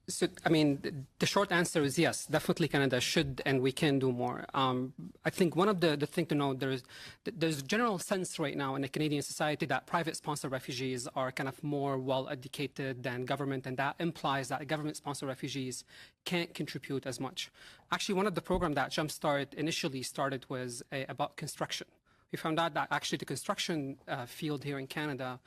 So, I mean, the short answer is yes, definitely Canada should and we can do more. I think one of the thing to know, there's a general sense right now in the Canadian society that private sponsor refugees are kind of more well-educated than government, and that implies that government sponsor refugees can't contribute as much. Actually, one of the programs that Jumpstart initially started was about construction. We found out that actually the construction field here in Canada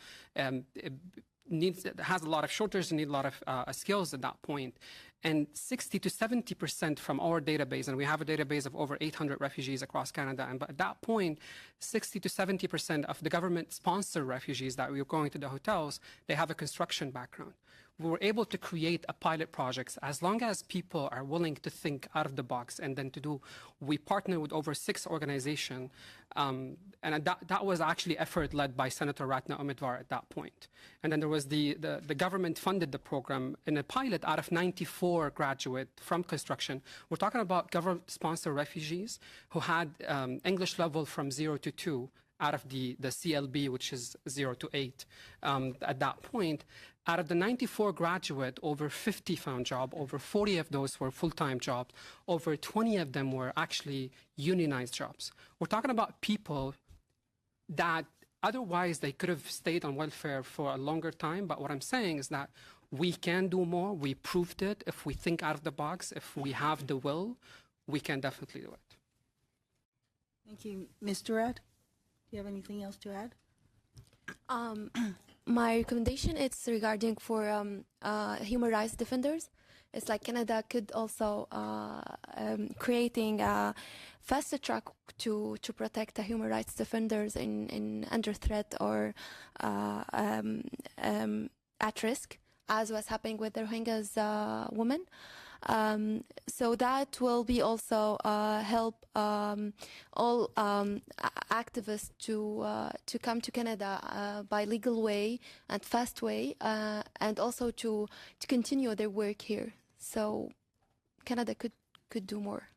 has a lot of shortages and need a lot of skills at that point. And 60 to 70% from our database, and we have a database of over 800 refugees across Canada, and at that point, 60 to 70% of the government-sponsored refugees that we were going to the hotels, they have a construction background. We were able to create a pilot project as long as people are willing to think out of the box and then to do. We partnered with over 6 organizations, and that was actually effort led by Senator Ratna Umidwar at that point. And then there was the government funded the program in a pilot out of 94 graduates from construction. We're talking about government-sponsored refugees who had English level from 0 to 2 out of the CLB, which is 0 to 8 at that point. Out of the 94 graduates, over 50 found job, over 40 of those were full-time jobs, over 20 of them were actually unionized jobs. We're talking about people that otherwise they could have stayed on welfare for a longer time, but what I'm saying is that we can do more. We proved it. If we think out of the box, if we have the will, we can definitely do it. Thank you. Ms. Durad, do you have anything else to add? My recommendation is regarding for human rights defenders, it's like Canada could also creating a fast track to protect the human rights defenders in under threat or at risk, as was happening with the Rohingyas women. So that will be also help all activists to come to Canada by legal way and fast way, and also to continue their work here. So Canada could do more.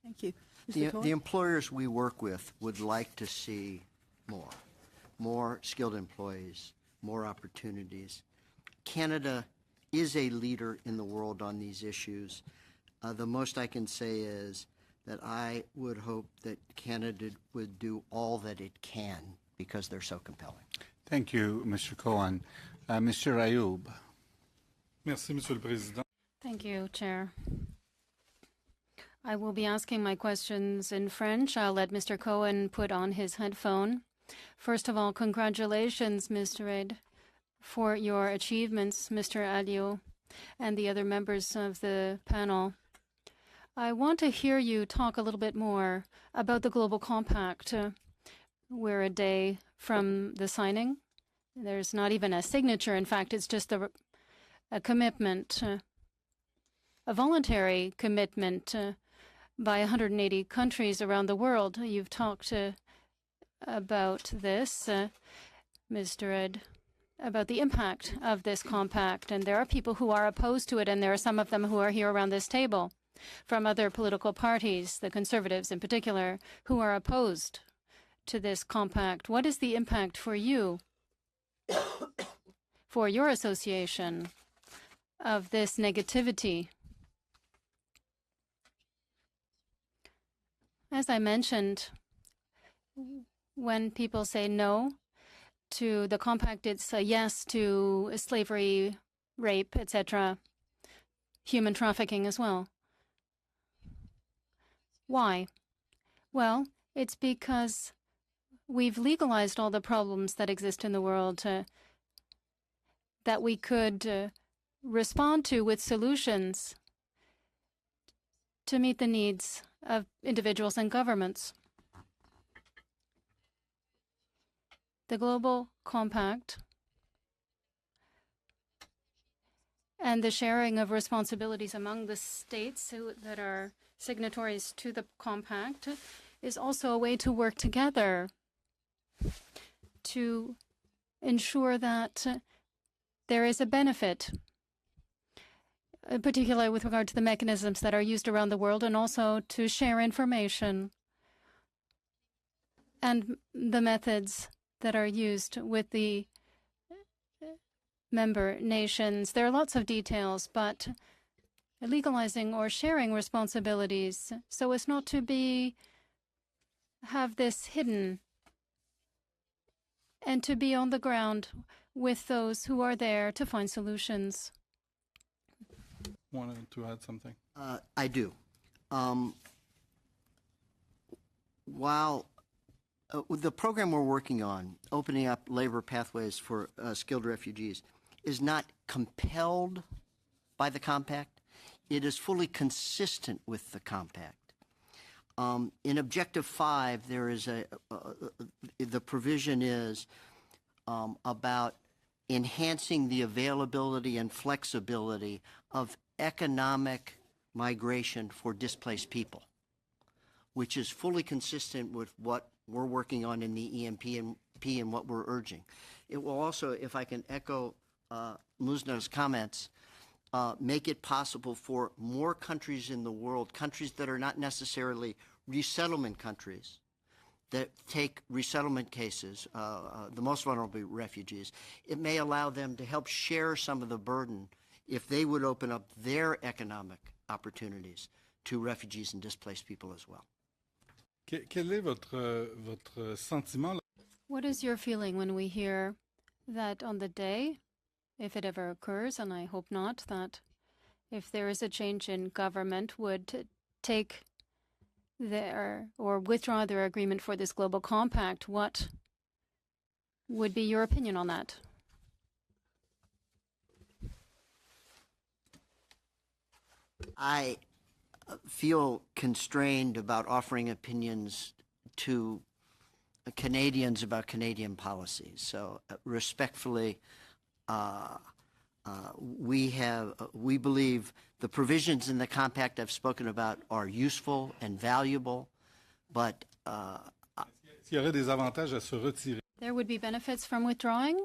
Thank you. The employers we work with would like to see more skilled employees, more opportunities. Canada is a leader in the world on these issues. The most I can say is that I would hope that Canada would do all that it can because they're so compelling. Thank you, Mr. Cohen. Mr. Ayoub. Merci, Monsieur le Président. Thank you, Chair. I will be asking my questions in French. I'll let Mr. Cohen put on his headphone. First of all, congratulations, Mr. Reid, for your achievements, Mr. Alliot, and the other members of the panel. I want to hear you talk a little bit more about the Global Compact. We're a day from the signing. There's not even a signature. In fact, it's just a commitment, a voluntary commitment by 180 countries around the world. You've talked about this, Mr. Ed, about the impact of this compact. And there are people who are opposed to it, and there are some of them who are here around this table from other political parties, the Conservatives in particular, who are opposed to this compact. What is the impact for you, for your association, of this negativity? As I mentioned, when people say no to the compact, it's a yes to slavery, rape, etc., human trafficking as well. Why? Well, it's because we've legalized all the problems that exist in the world that we could respond to with solutions to meet the needs of individuals and governments. The Global Compact and the sharing of responsibilities among the states that are signatories to the compact is also a way to work together to ensure that there is a benefit, particularly with regard to the mechanisms that are used around the world, and also to share information and the methods that are used with the member nations. There are lots of details, but legalizing or sharing responsibilities so as not to have this hidden and to be on the ground with those who are there to find solutions. Wanted to add something? I do. While the program we're working on, opening up labor pathways for skilled refugees, is not compelled by the compact, it is fully consistent with the compact. In Objective 5, there is the provision is about enhancing the availability and flexibility of economic migration for displaced people, which is fully consistent with what we're working on in the EMP and what we're urging. It will also, if I can echo Muzna's comments, make it possible for more countries in the world, countries that are not necessarily resettlement countries, that take resettlement cases, the most vulnerable refugees, it may allow them to help share some of the burden if they would open up their economic opportunities to refugees and displaced people as well. Quel est votre sentiment? What is your feeling when we hear that on the day, if it ever occurs, and I hope not, that if there is a change in government, would take their or withdraw their agreement for this global compact? What would be your opinion on that? I feel constrained about offering opinions to Canadians about Canadian policies. So respectfully, we believe the provisions in the compact I've spoken about are useful and valuable, but Est-ce qu'il y aurait des avantages à se retirer? There would be benefits from withdrawing?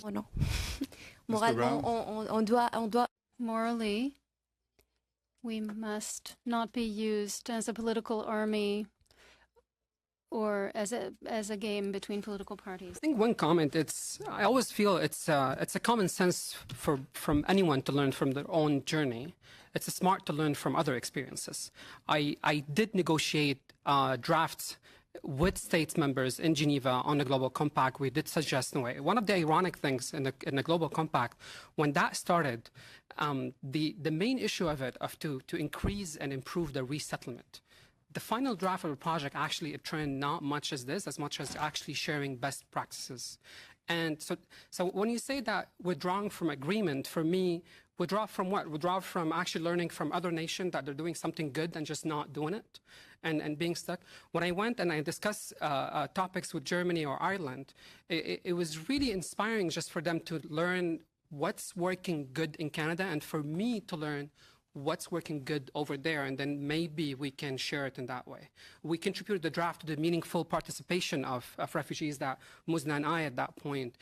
Oh non. Moralement, on doit. Morally, we must not be used as a political army or as a game between political parties. I think one comment, I always feel it's a common sense from anyone to learn from their own journey. It's smart to learn from other experiences. I did negotiate drafts with states members in Geneva on the Global Compact. We did suggest in a way. One of the ironic things in the Global Compact, when that started, the main issue of it, to increase and improve the resettlement. The final draft of the project actually it turned not much as this, as much as actually sharing best practices. And so when you say that withdrawing from agreement, for me, withdraw from what? Withdraw from actually learning from other nations that they're doing something good and just not doing it and being stuck. When I went and I discussed topics with Germany or Ireland, it was really inspiring just for them to learn what's working good in Canada and for me to learn what's working good over there, and then maybe we can share it in that way. We contributed the draft to the meaningful participation of refugees that Muzna and I at that point.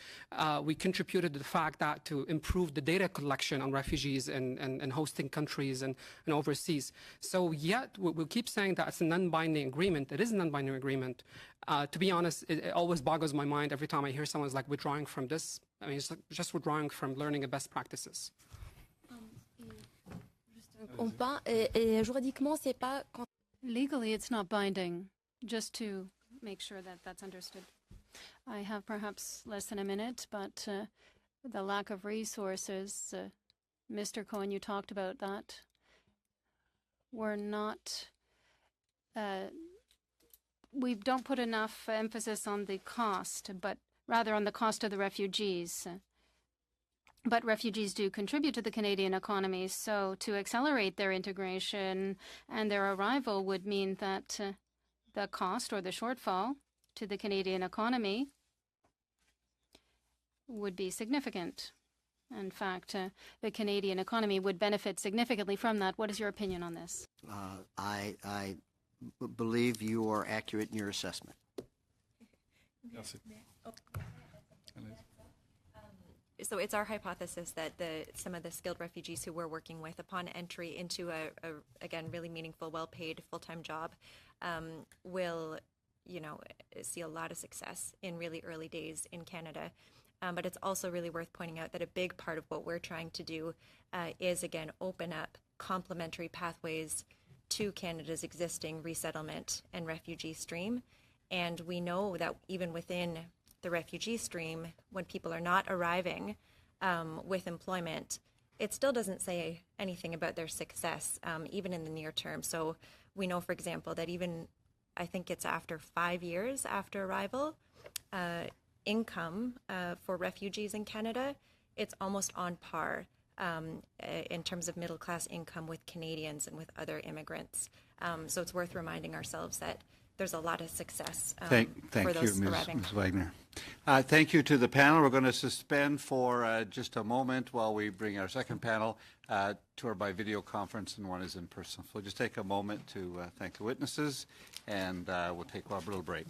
We contributed to the fact that to improve the data collection on refugees and hosting countries and overseas. So yet we'll keep saying that it's a non-binding agreement. It is a non-binding agreement. To be honest, it always boggles my mind every time I hear someone's like withdrawing from this. I mean, it's like just withdrawing from learning the best practices. Juridiquement, c'est pas. Legally, it's not binding, just to make sure that that's understood. I have perhaps less than a minute, but the lack of resources, Mr. Cohen, you talked about that. We're not, we don't put enough emphasis on the cost, but rather on the cost of the refugees. But refugees do contribute to the Canadian economy, so to accelerate their integration and their arrival would mean that the cost or the shortfall to the Canadian economy would be significant. In fact, the Canadian economy would benefit significantly from that. What is your opinion on this? I believe you are accurate in your assessment. Merci. So it's our hypothesis that some of the skilled refugees who we're working with upon entry into a again, really meaningful, well-paid full-time job will, see a lot of success in really early days in Canada. But it's also really worth pointing out that a big part of what we're trying to do is, again, open up complementary pathways to Canada's existing resettlement and refugee stream. And we know that even within the refugee stream, when people are not arriving with employment, it still doesn't say anything about their success, even in the near term. So we know, for example, that even, I think it's after 5 years after arrival, income for refugees in Canada, it's almost on par in terms of middle-class income with Canadians and with other immigrants. So it's worth reminding ourselves that there's a lot of success for those arriving. Ms. Wagner. Thank you to the panel. We're going to suspend for just a moment while we bring our second panel. Two are by video conference and one is in person. So we'll just take a moment to thank the witnesses, and we'll take a little break.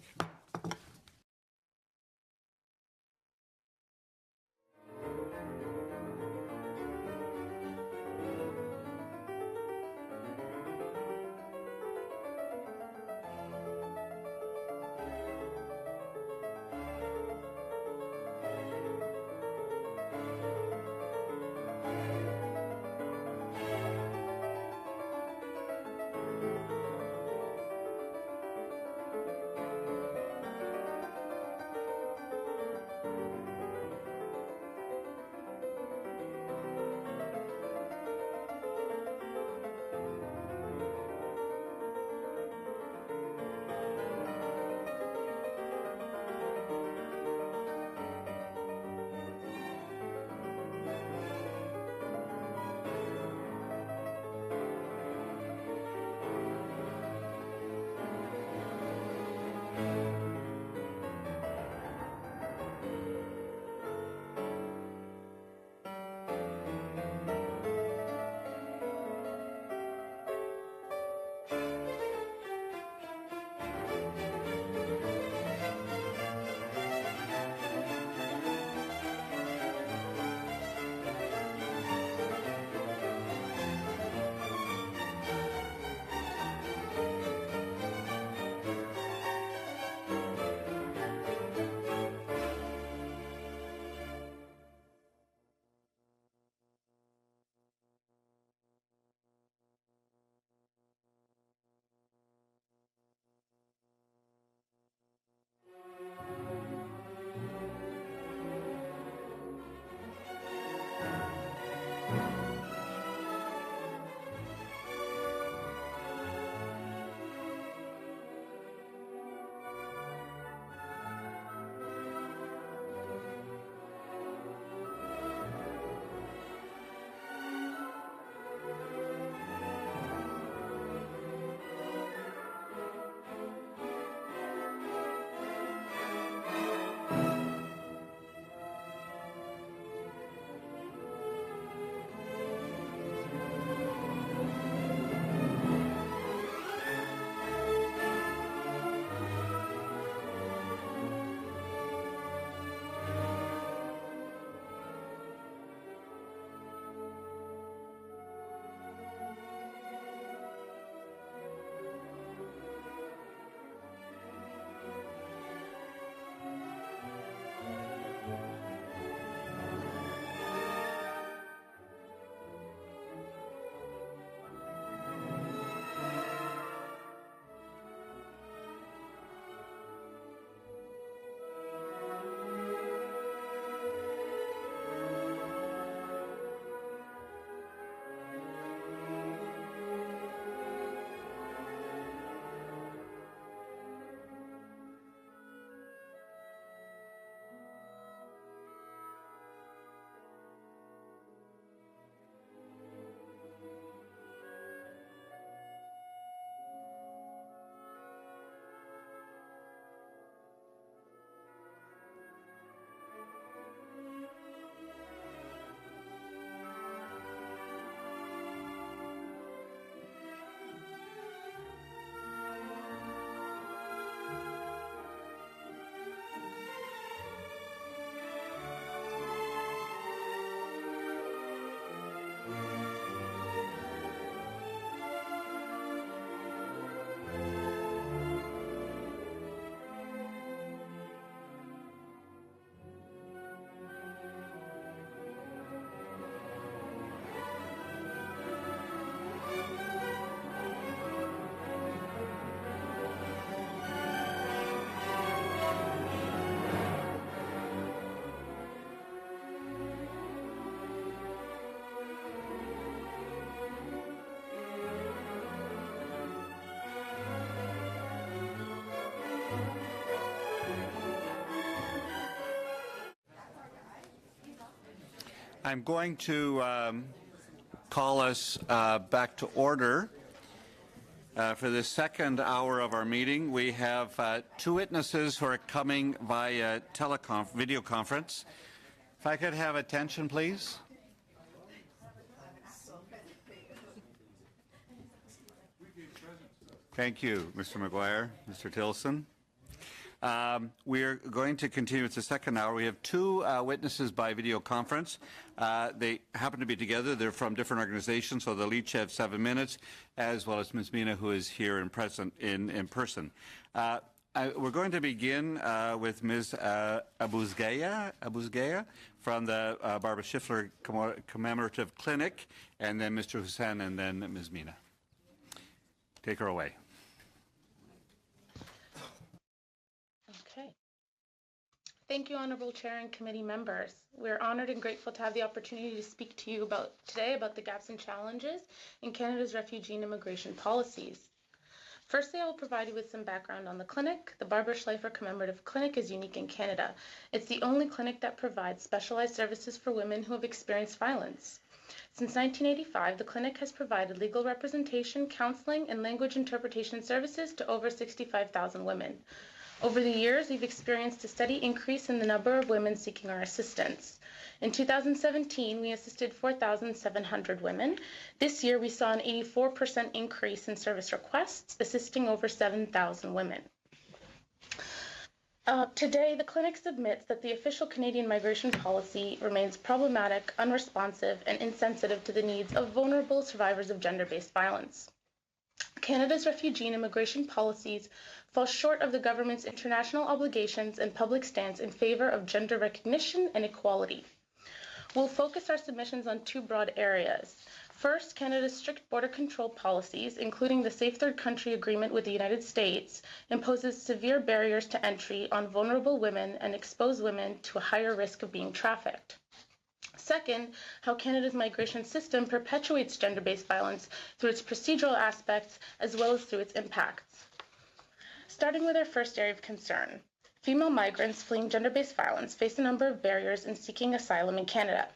I'm going to call us back to order. For the second hour of our meeting, we have two witnesses who are coming via video conference. If I could have attention, please. Thank you, Mr. McGuire, Mr. Tilson. We're going to continue with the second hour. We have two witnesses by video conference. They happen to be together. They're from different organizations, so they'll each have 7 minutes, as well as Ms. Mina, who is here in person. We're going to begin with Ms. Abuzgaya from the Barbara Schiffler Commemorative Clinic, and then Mr. Hussain, and then Ms. Mina. Take her away. Okay. Thank you, Honorable Chair and committee members. We're honored and grateful to have the opportunity to speak to you today about the gaps and challenges in Canada's refugee and immigration policies. Firstly, I will provide you with some background on the clinic. The Barbara Schleifer Commemorative Clinic is unique in Canada. It's the only clinic that provides specialized services for women who have experienced violence. Since 1985, the clinic has provided legal representation, counseling, and language interpretation services to over 65,000 women. Over the years, we've experienced a steady increase in the number of women seeking our assistance. In 2017, we assisted 4,700 women. This year, we saw an 84% increase in service requests, assisting over 7,000 women. Today, the clinic submits that the official Canadian migration policy remains problematic, unresponsive, and insensitive to the needs of vulnerable survivors of gender-based violence. Canada's refugee and immigration policies fall short of the government's international obligations and public stance in favor of gender recognition and equality. We'll focus our submissions on two broad areas. First, Canada's strict border control policies, including the Safe Third Country Agreement with the United States, imposes severe barriers to entry on vulnerable women and expose women to a higher risk of being trafficked. Second, how Canada's migration system perpetuates gender-based violence through its procedural aspects as well as through its impacts. Starting with our first area of concern, female migrants fleeing gender-based violence face a number of barriers in seeking asylum in Canada.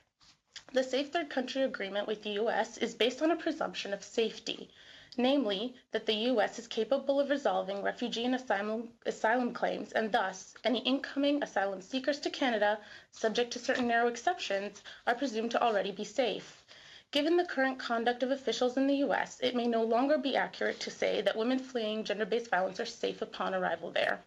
The Safe Third Country Agreement with the U.S. is based on a presumption of safety, namely that the U.S. is capable of resolving refugee and asylum claims, and thus any incoming asylum seekers to Canada, subject to certain narrow exceptions, are presumed to already be safe. Given the current conduct of officials in the U.S., it may no longer be accurate to say that women fleeing gender-based violence are safe upon arrival there.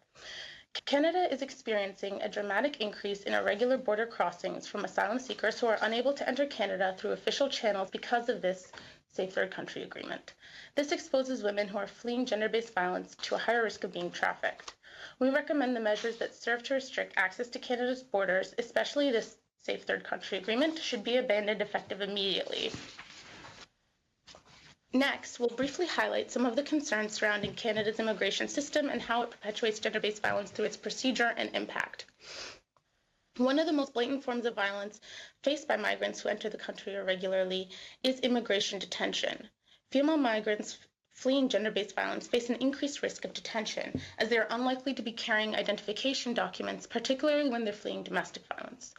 Canada is experiencing a dramatic increase in irregular border crossings from asylum seekers who are unable to enter Canada through official channels because of this Safe Third Country Agreement. This exposes women who are fleeing gender-based violence to a higher risk of being trafficked. We recommend the measures that serve to restrict access to Canada's borders, especially this Safe Third Country Agreement, should be abandoned effective immediately. Next, we'll briefly highlight some of the concerns surrounding Canada's immigration system and how it perpetuates gender-based violence through its procedure and impact. One of the most blatant forms of violence faced by migrants who enter the country irregularly is immigration detention. Female migrants fleeing gender-based violence face an increased risk of detention, as they are unlikely to be carrying identification documents, particularly when they're fleeing domestic violence.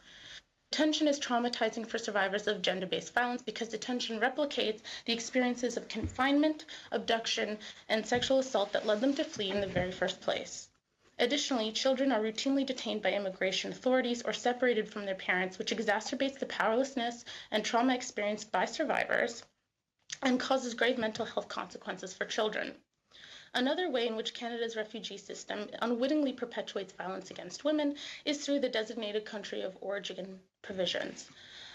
Detention is traumatizing for survivors of gender-based violence because detention replicates the experiences of confinement, abduction, and sexual assault that led them to flee in the very first place. Additionally, children are routinely detained by immigration authorities or separated from their parents, which exacerbates the powerlessness and trauma experienced by survivors and causes grave mental health consequences for children. Another way in which Canada's refugee system unwittingly perpetuates violence against women is through the designated country of origin provisions.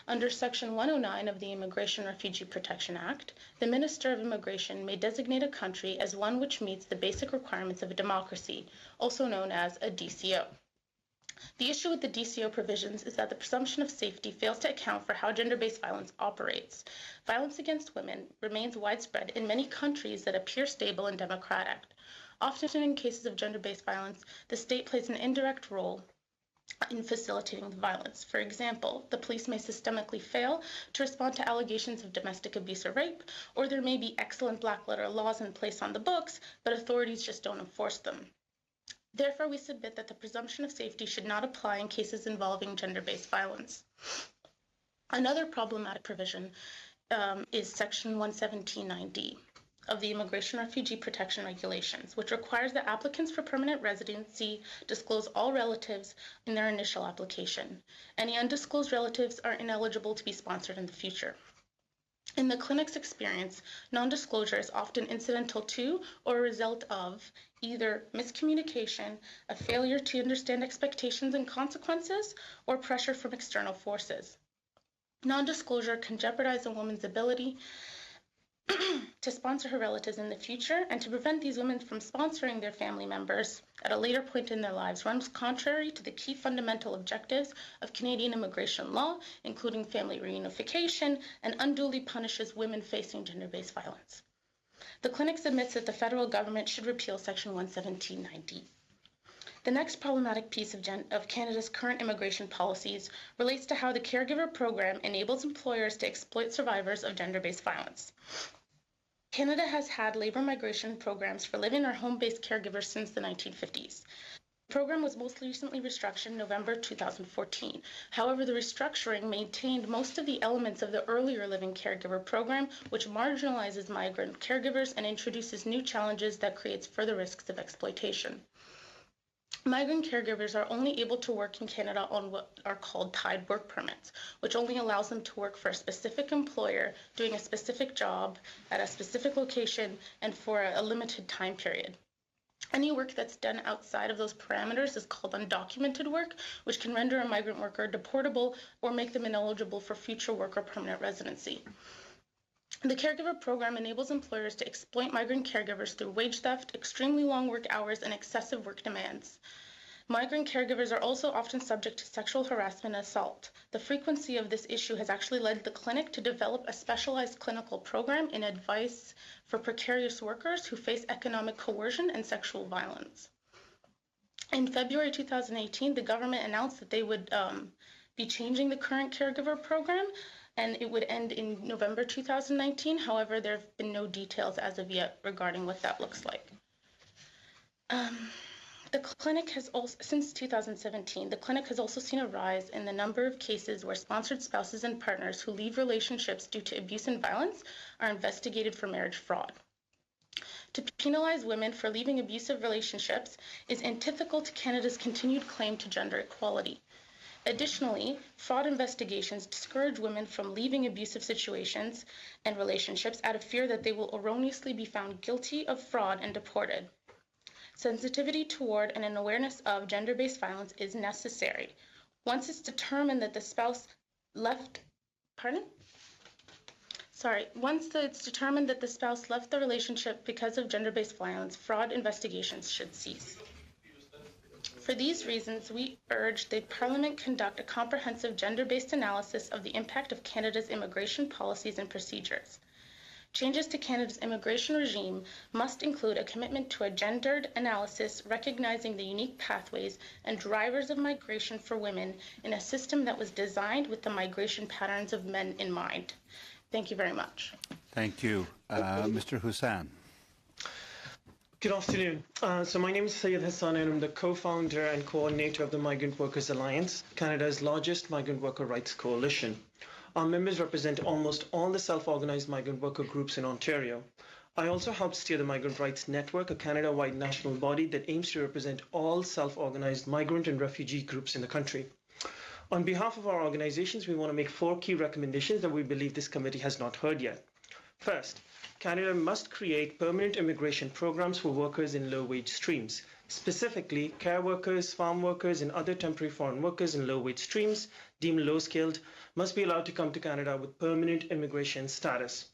Under Section 109 of the Immigration Refugee Protection Act, the Minister of Immigration may designate a country as one which meets the basic requirements of a democracy, also known as a DCO. The issue with the DCO provisions is that the presumption of safety fails to account for how gender-based violence operates. Violence against women remains widespread in many countries that appear stable and democratic. Often in cases of gender-based violence, the state plays an indirect role in facilitating the violence. For example, the police may systemically fail to respond to allegations of domestic abuse or rape, or there may be excellent black-letter laws in place on the books, but authorities just don't enforce them. Therefore, we submit that the presumption of safety should not apply in cases involving gender-based violence. Another problematic provision is Section 117(9)(d) of the Immigration Refugee Protection Regulations, which requires that applicants for permanent residency disclose all relatives in their initial application. Any undisclosed relatives are ineligible to be sponsored in the future. In the clinic's experience, non-disclosure is often incidental to or a result of either miscommunication, a failure to understand expectations and consequences, or pressure from external forces. Non-disclosure can jeopardize a woman's ability to sponsor her relatives in the future, and to prevent these women from sponsoring their family members at a later point in their lives runs contrary to the key fundamental objectives of Canadian immigration law, including family reunification, and unduly punishes women facing gender-based violence. The clinic submits that the federal government should repeal Section 117(9)(d). The next problematic piece of Canada's current immigration policies relates to how the caregiver program enables employers to exploit survivors of gender-based violence. Canada has had labor migration programs for living or home-based caregivers since the 1950s. The program was most recently restructured in November 2014. However, the restructuring maintained most of the elements of the earlier living caregiver program, which marginalizes migrant caregivers and introduces new challenges that creates further risks of exploitation. Migrant caregivers are only able to work in Canada on what are called tied work permits, which only allows them to work for a specific employer doing a specific job at a specific location and for a limited time period. Any work that's done outside of those parameters is called undocumented work, which can render a migrant worker deportable or make them ineligible for future work or permanent residency. The caregiver program enables employers to exploit migrant caregivers through wage theft, extremely long work hours, and excessive work demands. Migrant caregivers are also often subject to sexual harassment and assault. The frequency of this issue has actually led the clinic to develop a specialized clinical program in advice for precarious workers who face economic coercion and sexual violence. In February 2018, the government announced that they would be changing the current caregiver program, and it would end in November 2019. However, there have been no details as of yet regarding what that looks like. The clinic has also, since 2017, the clinic has also seen a rise in the number of cases where sponsored spouses and partners who leave relationships due to abuse and violence are investigated for marriage fraud. To penalize women for leaving abusive relationships is antithetical to Canada's continued claim to gender equality. Additionally, fraud investigations discourage women from leaving abusive situations and relationships out of fear that they will erroneously be found guilty of fraud and deported. Sensitivity toward and an awareness of gender-based violence is necessary. Once it's determined that the spouse left, once it's determined that the spouse left the relationship because of gender-based violence, fraud investigations should cease. For these reasons, we urge the Parliament conduct a comprehensive gender-based analysis of the impact of Canada's immigration policies and procedures. Changes to Canada's immigration regime must include a commitment to a gendered analysis recognizing the unique pathways and drivers of migration for women in a system that was designed with the migration patterns of men in mind. Thank you very much. Thank you. Mr. Hussain. Good afternoon. So my name is Syed Hassan and I'm the co-founder and coordinator of the Migrant Workers Alliance, Canada's largest migrant worker rights coalition. Our members represent almost all the self-organized migrant worker groups in Ontario. I also help steer the Migrant Rights Network, a Canada-wide national body that aims to represent all self-organized migrant and refugee groups in the country. On behalf of our organizations, we want to make 4 key recommendations that we believe this committee has not heard yet. First, Canada must create permanent immigration programs for workers in low-wage streams. Specifically, care workers, farm workers, and other temporary foreign workers in low-wage streams, deemed low-skilled, must be allowed to come to Canada with permanent immigration status.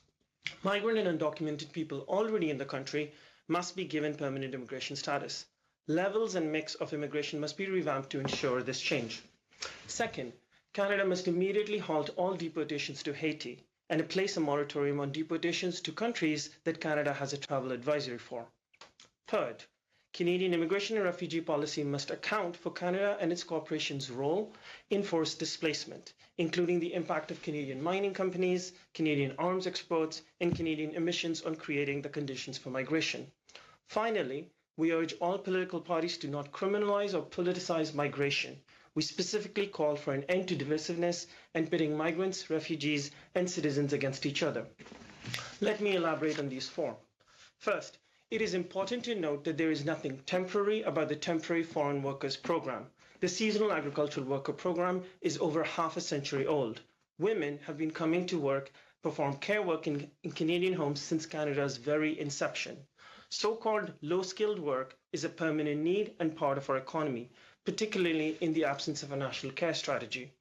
Migrant and undocumented people already in the country must be given permanent immigration status. Levels and mix of immigration must be revamped to ensure this change. Second, Canada must immediately halt all deportations to Haiti and place a moratorium on deportations to countries that Canada has a travel advisory for. Third, Canadian immigration and refugee policy must account for Canada and its corporations' role in forced displacement, including the impact of Canadian mining companies, Canadian arms exports, and Canadian emissions on creating the conditions for migration. Finally, we urge all political parties to not criminalize or politicize migration. We specifically call for an end to divisiveness and pitting migrants, refugees, and citizens against each other. Let me elaborate on these 4. First, it is important to note that there is nothing temporary about the Temporary Foreign Workers Program. The Seasonal Agricultural Worker Program is over half a century old. Women have been coming to work, perform care work in Canadian homes since Canada's very inception. So-called low-skilled work is a permanent need and part of our economy, particularly in the absence of a national care strategy.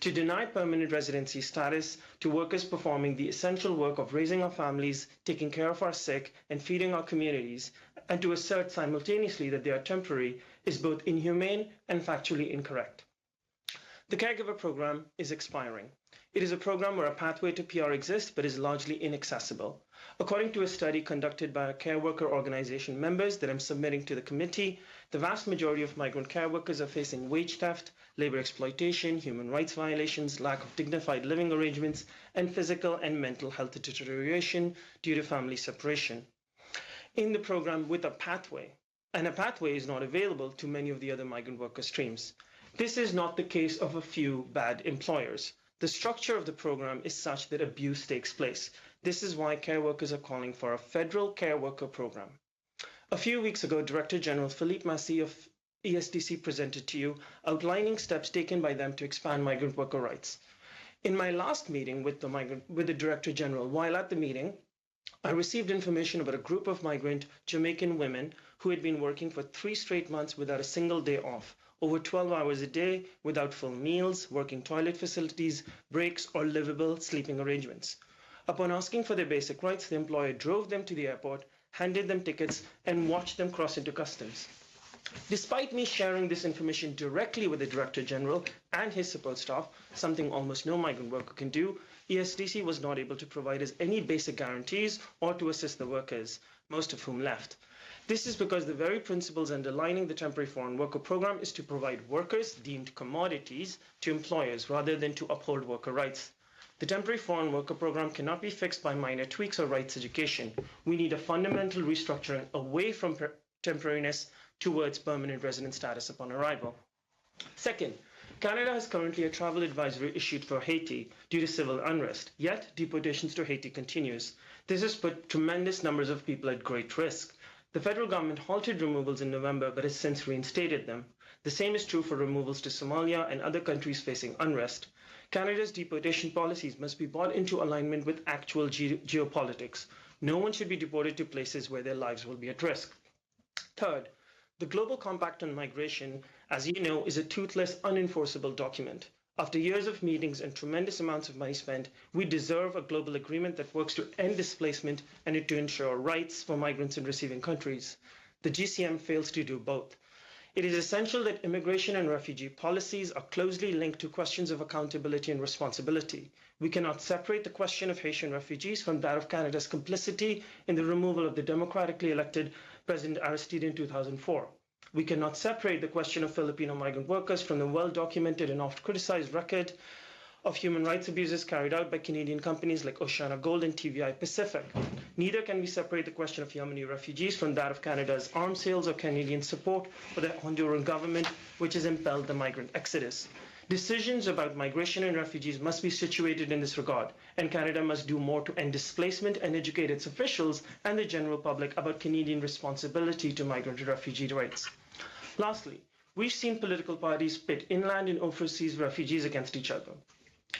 To deny permanent residency status to workers performing the essential work of raising our families, taking care of our sick, and feeding our communities, and to assert simultaneously that they are temporary, is both inhumane and factually incorrect. The caregiver program is expiring. It is a program where a pathway to PR exists but is largely inaccessible. According to a study conducted by care worker organization members that I'm submitting to the committee, the vast majority of migrant care workers are facing wage theft, labor exploitation, human rights violations, lack of dignified living arrangements, and physical and mental health deterioration due to family separation. In the program with a pathway, and a pathway is not available to many of the other migrant worker streams. This is not the case of a few bad employers. The structure of the program is such that abuse takes place. This is why care workers are calling for a federal care worker program. A few weeks ago, Director General Philippe Massy of ESDC presented to you outlining steps taken by them to expand migrant worker rights. In my last meeting with the Director General, while at the meeting, I received information about a group of migrant Jamaican women who had been working for 3 straight months without a single day off, over 12 hours a day, without full meals, working toilet facilities, breaks, or livable sleeping arrangements. Upon asking for their basic rights, the employer drove them to the airport, handed them tickets, and watched them cross into customs. Despite me sharing this information directly with the Director General and his support staff, something almost no migrant worker can do, ESDC was not able to provide us any basic guarantees or to assist the workers, most of whom left. This is because the very principles underlying the temporary foreign worker program is to provide workers deemed commodities to employers rather than to uphold worker rights. The temporary foreign worker program cannot be fixed by minor tweaks or rights education. We need a fundamental restructuring away from temporariness towards permanent resident status upon arrival. Second, Canada has currently a travel advisory issued for Haiti due to civil unrest, yet deportations to Haiti continues. This has put tremendous numbers of people at great risk. The federal government halted removals in November but has since reinstated them. The same is true for removals to Somalia and other countries facing unrest. Canada's deportation policies must be brought into alignment with actual geopolitics. No one should be deported to places where their lives will be at risk. Third, the Global Compact on Migration, as you know, is a toothless, unenforceable document. After years of meetings and tremendous amounts of money spent, we deserve a global agreement that works to end displacement and to ensure rights for migrants in receiving countries. The GCM fails to do both. It is essential that immigration and refugee policies are closely linked to questions of accountability and responsibility. We cannot separate the question of Haitian refugees from that of Canada's complicity in the removal of the democratically elected President Aristide in 2004. We cannot separate the question of Filipino migrant workers from the well-documented and oft-criticized record of human rights abuses carried out by Canadian companies like Oceana Gold and TVI Pacific. Neither can we separate the question of Yemeni refugees from that of Canada's arms sales or Canadian support for the Honduran government, which has impelled the migrant exodus. Decisions about migration and refugees must be situated in this regard, and Canada must do more to end displacement and educate its officials and the general public about Canadian responsibility to migrant and refugee rights. Lastly, we've seen political parties pit inland and overseas refugees against each other.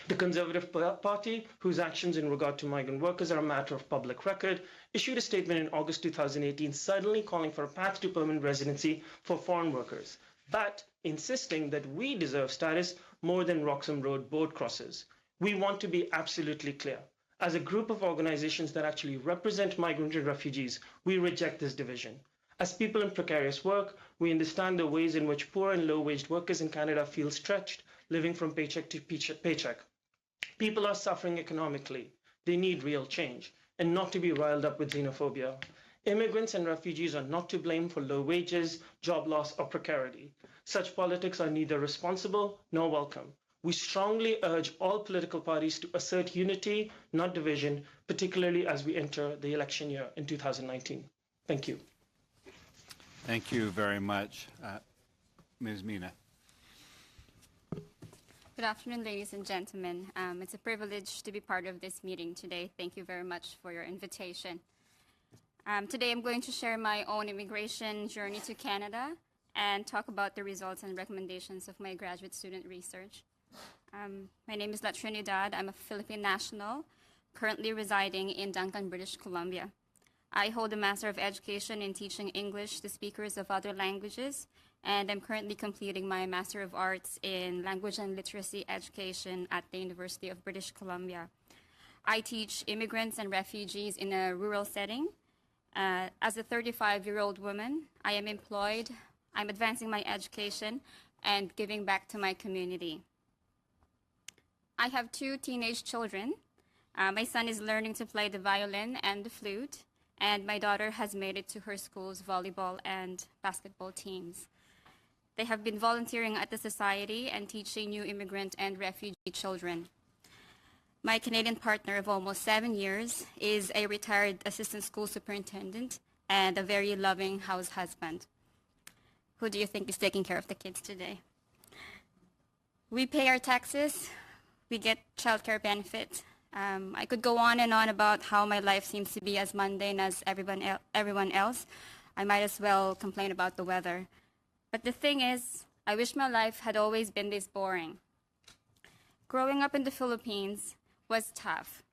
The Conservative Party, whose actions in regard to migrant workers are a matter of public record, issued a statement in August 2018 suddenly calling for a path to permanent residency for foreign workers, but insisting that we deserve status more than Roxham Road boat crossers. We want to be absolutely clear. As a group of organizations that actually represent migrant and refugees, we reject this division. As people in precarious work, we understand the ways in which poor and low-waged workers in Canada feel stretched, living from paycheck to paycheck. People are suffering economically. They need real change, and not to be riled up with xenophobia. Immigrants and refugees are not to blame for low wages, job loss, or precarity. Such politics are neither responsible nor welcome. We strongly urge all political parties to assert unity, not division, particularly as we enter the election year in 2019. Thank you. Thank you very much. Ms. Mina. Good afternoon, ladies and gentlemen. It's a privilege to be part of this meeting today. Thank you very much for your invitation. Today I'm going to share my own immigration journey to Canada and talk about the results and recommendations of my graduate student research. My name is La Trinidad. I'm a Philippine national, currently residing in Duncan, British Columbia. I hold a Master of Education in Teaching English to speakers of other languages, and I'm currently completing my Master of Arts in Language and Literacy Education at the University of British Columbia. I teach immigrants and refugees in a rural setting. As a 35-year-old woman, I am employed, I'm advancing my education, and giving back to my community. I have 2 teenage children. My son is learning to play the violin and the flute, and my daughter has made it to her school's volleyball and basketball teams. They have been volunteering at the Society and teaching new immigrant and refugee children. My Canadian partner of almost 7 years is a retired assistant school superintendent and a very loving house husband. Who do you think is taking care of the kids today? We pay our taxes, we get childcare benefits. I could go on and on about how my life seems to be as mundane as everyone else. I might as well complain about the weather. But the thing is, I wish my life had always been this boring. Growing up in the Philippines was tough.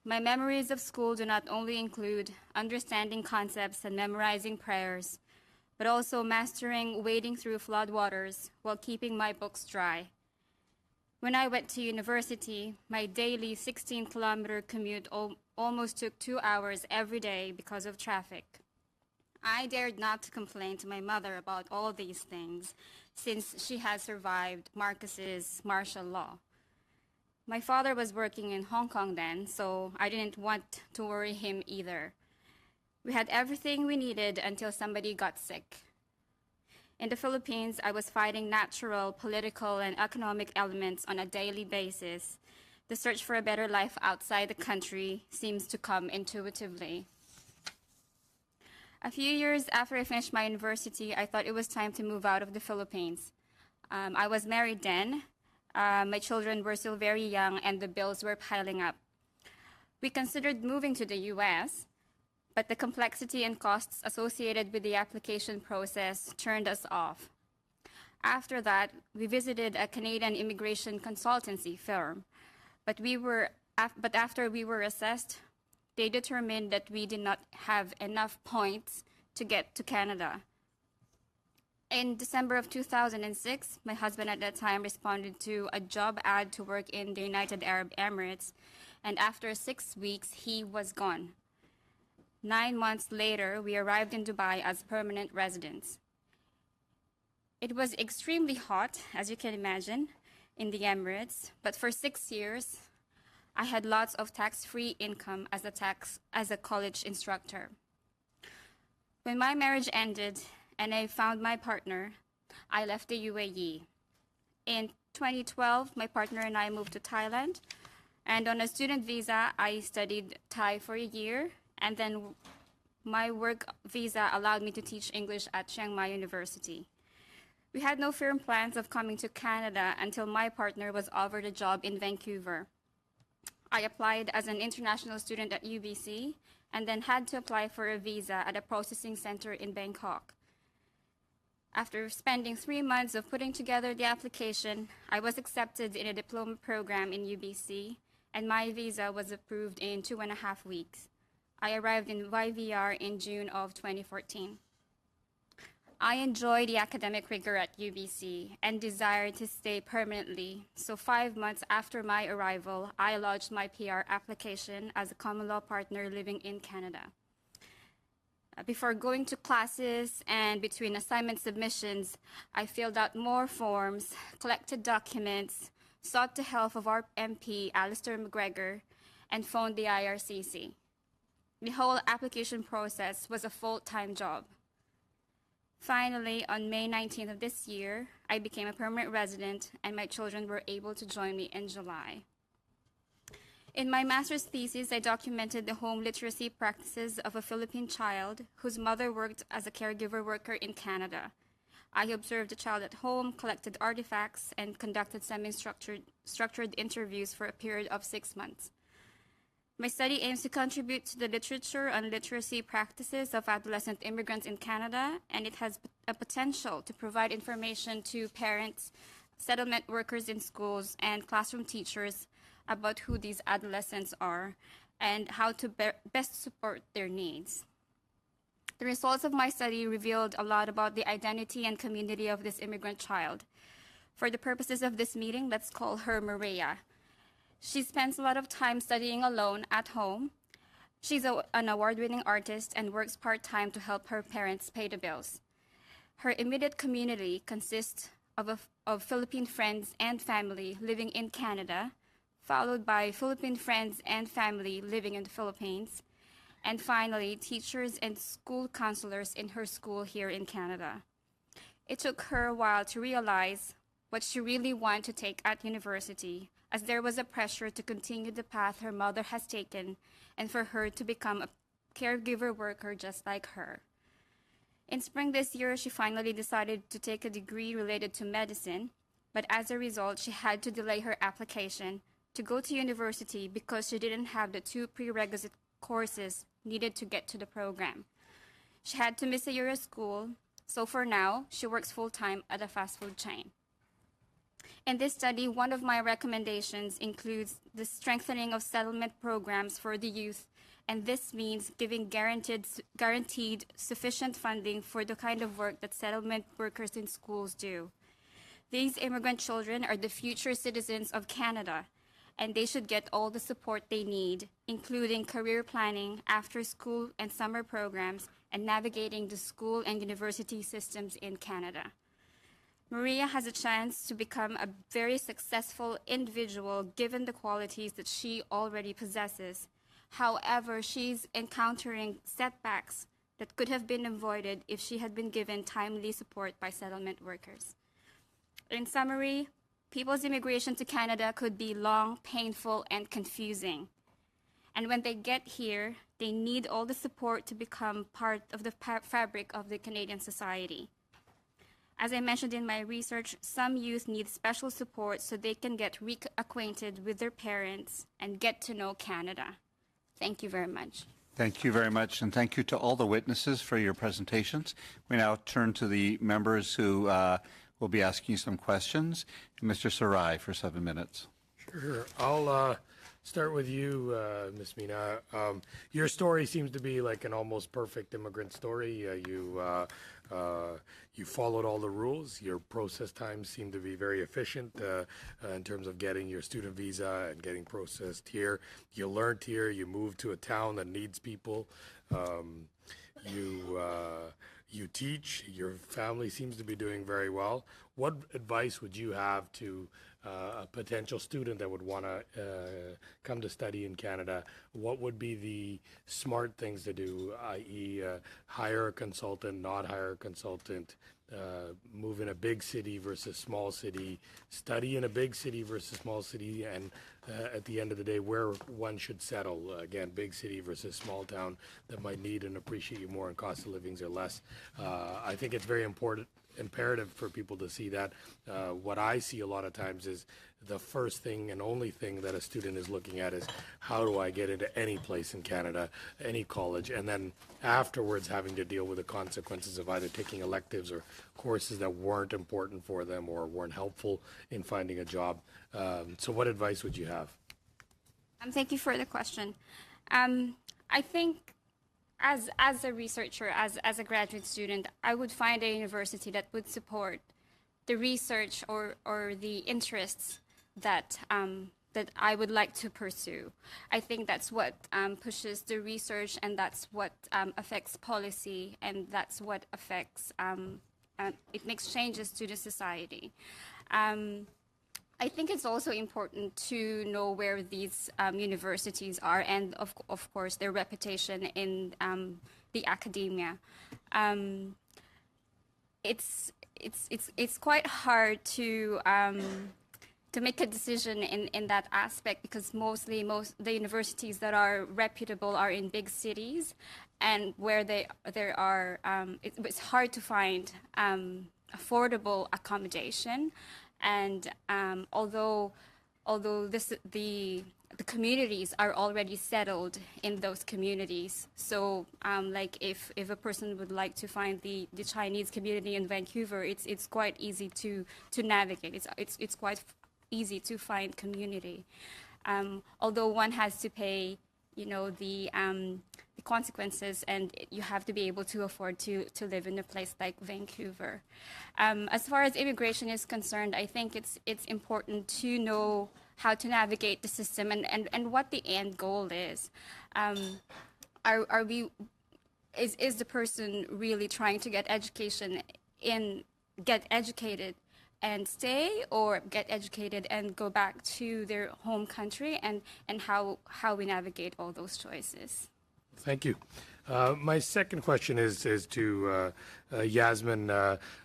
My memories of school do not only include understanding concepts and memorizing prayers, but also mastering wading through floodwaters while keeping my books dry. When I went to university, my daily 16-kilometer commute almost took 2 hours every day because of traffic. I dared not to complain to my mother about all these things, since she had survived Marcos's martial law. My father was working in Hong Kong then, so I didn't want to worry him either. We had everything we needed until somebody got sick. In the Philippines, I was fighting natural, political, and economic elements on a daily basis. The search for a better life outside the country seems to come intuitively. A few years after I finished my university, I thought it was time to move out of the Philippines. I was married then. My children were still very young, and the bills were piling up. We considered moving to the US, but the complexity and costs associated with the application process turned us off. After that, we visited a Canadian immigration consultancy firm, but after we were assessed, they determined that we did not have enough points to get to Canada. In December of 2006, my husband at that time responded to a job ad to work in the United Arab Emirates, and after 6 weeks, he was gone. 9 months later, we arrived in Dubai as permanent residents. It was extremely hot, as you can imagine, in the Emirates, but for 6 years, I had lots of tax-free income as a college instructor. When my marriage ended and I found my partner, I left the UAE. In 2012, my partner and I moved to Thailand, and on a student visa, I studied Thai for a year, and then my work visa allowed me to teach English at Chiang Mai University. We had no firm plans of coming to Canada until my partner was offered a job in Vancouver. I applied as an international student at UBC and then had to apply for a visa at a processing center in Bangkok. After spending 3 months of putting together the application, I was accepted in a diploma program in UBC, and my visa was approved in 2.5 weeks. I arrived in YVR in June of 2014. I enjoy the academic rigor at UBC and desire to stay permanently, so 5 months after my arrival, I lodged my PR application as a common law partner living in Canada. Before going to classes and between assignment submissions, I filled out more forms, collected documents, sought the help of our MP, Alistair McGregor, and phoned the IRCC. The whole application process was a full-time job. Finally, on May 19th of this year, I became a permanent resident, and my children were able to join me in July. In my master's thesis, I documented the home literacy practices of a Philippine child whose mother worked as a caregiver worker in Canada. I observed the child at home, collected artifacts, and conducted semi-structured interviews for a period of 6 months. My study aims to contribute to the literature on literacy practices of adolescent immigrants in Canada, and it has a potential to provide information to parents, settlement workers in schools, and classroom teachers about who these adolescents are and how to best support their needs. The results of my study revealed a lot about the identity and community of this immigrant child. For the purposes of this meeting, let's call her Maria. She spends a lot of time studying alone at home. She's an award-winning artist and works part-time to help her parents pay the bills. Her immediate community consists of Philippine friends and family living in Canada, followed by Philippine friends and family living in the Philippines, and finally, teachers and school counselors in her school here in Canada. It took her a while to realize what she really wanted to take at university, as there was a pressure to continue the path her mother has taken and for her to become a caregiver worker just like her. In spring this year, she finally decided to take a degree related to medicine, but as a result, she had to delay her application to go to university because she didn't have the 2 prerequisite courses needed to get to the program. She had to miss a year of school, so for now, she works full-time at a fast food chain. In this study, one of my recommendations includes the strengthening of settlement programs for the youth, and this means giving guaranteed sufficient funding for the kind of work that settlement workers in schools do. These immigrant children are the future citizens of Canada, and they should get all the support they need, including career planning, after-school and summer programs, and navigating the school and university systems in Canada. Maria has a chance to become a very successful individual given the qualities that she already possesses. However, she's encountering setbacks that could have been avoided if she had been given timely support by settlement workers. In summary, people's immigration to Canada could be long, painful, and confusing. And when they get here, they need all the support to become part of the fabric of the Canadian society. As I mentioned in my research, some youth need special support so they can get reacquainted with their parents and get to know Canada. Thank you very much. Thank you very much, and thank you to all the witnesses for your presentations. We now turn to the members who will be asking you some questions. Mr. Sarai for 7 minutes. Sure. I'll start with you, Ms. Mina. Your story seems to be like an almost perfect immigrant story. You followed all the rules. Your process times seem to be very efficient in terms of getting your student visa and getting processed here. You learned here. You moved to a town that needs people. You teach. Your family seems to be doing very well. What advice would you have to a potential student that would want to come to study in Canada? What would be the smart things to do, i.e. Hire a consultant, not hire a consultant, move in a big city versus small city, study in a big city versus small city, and at the end of the day, where one should settle? Again, big city versus small town that might need and appreciate you more and cost of livings are less. I think it's very imperative for people to see that. What I see a lot of times is the first thing and only thing that a student is looking at is how do I get into any place in Canada, any college, and then afterwards having to deal with the consequences of either taking electives or courses that weren't important for them or weren't helpful in finding a job. So what advice would you have? Thank you for the question. I think as a researcher, as a graduate student, I would find a university that would support the research or the interests that that I would like to pursue. I think that's what pushes the research, and that's what affects policy, and that's what affects it makes changes to the society. I think it's also important to know where these universities are, and of course their reputation in the academia. It's quite hard to make a decision in that aspect, because most the universities that are reputable are in big cities, and where there are it's hard to find affordable accommodation. And although the communities are already settled in those communities, so like if a person would like to find the Chinese community in Vancouver, it's quite easy to navigate. It's quite easy to find community, although one has to pay, the consequences, and you have to be able to afford to live in a place like Vancouver. As far as immigration is concerned, I think it's important to know how to navigate the system and what the end goal is. Is the person really trying to get educated and stay, or get educated and go back to their home country, and how we navigate all those choices? Thank you. My second question is to Yasmin.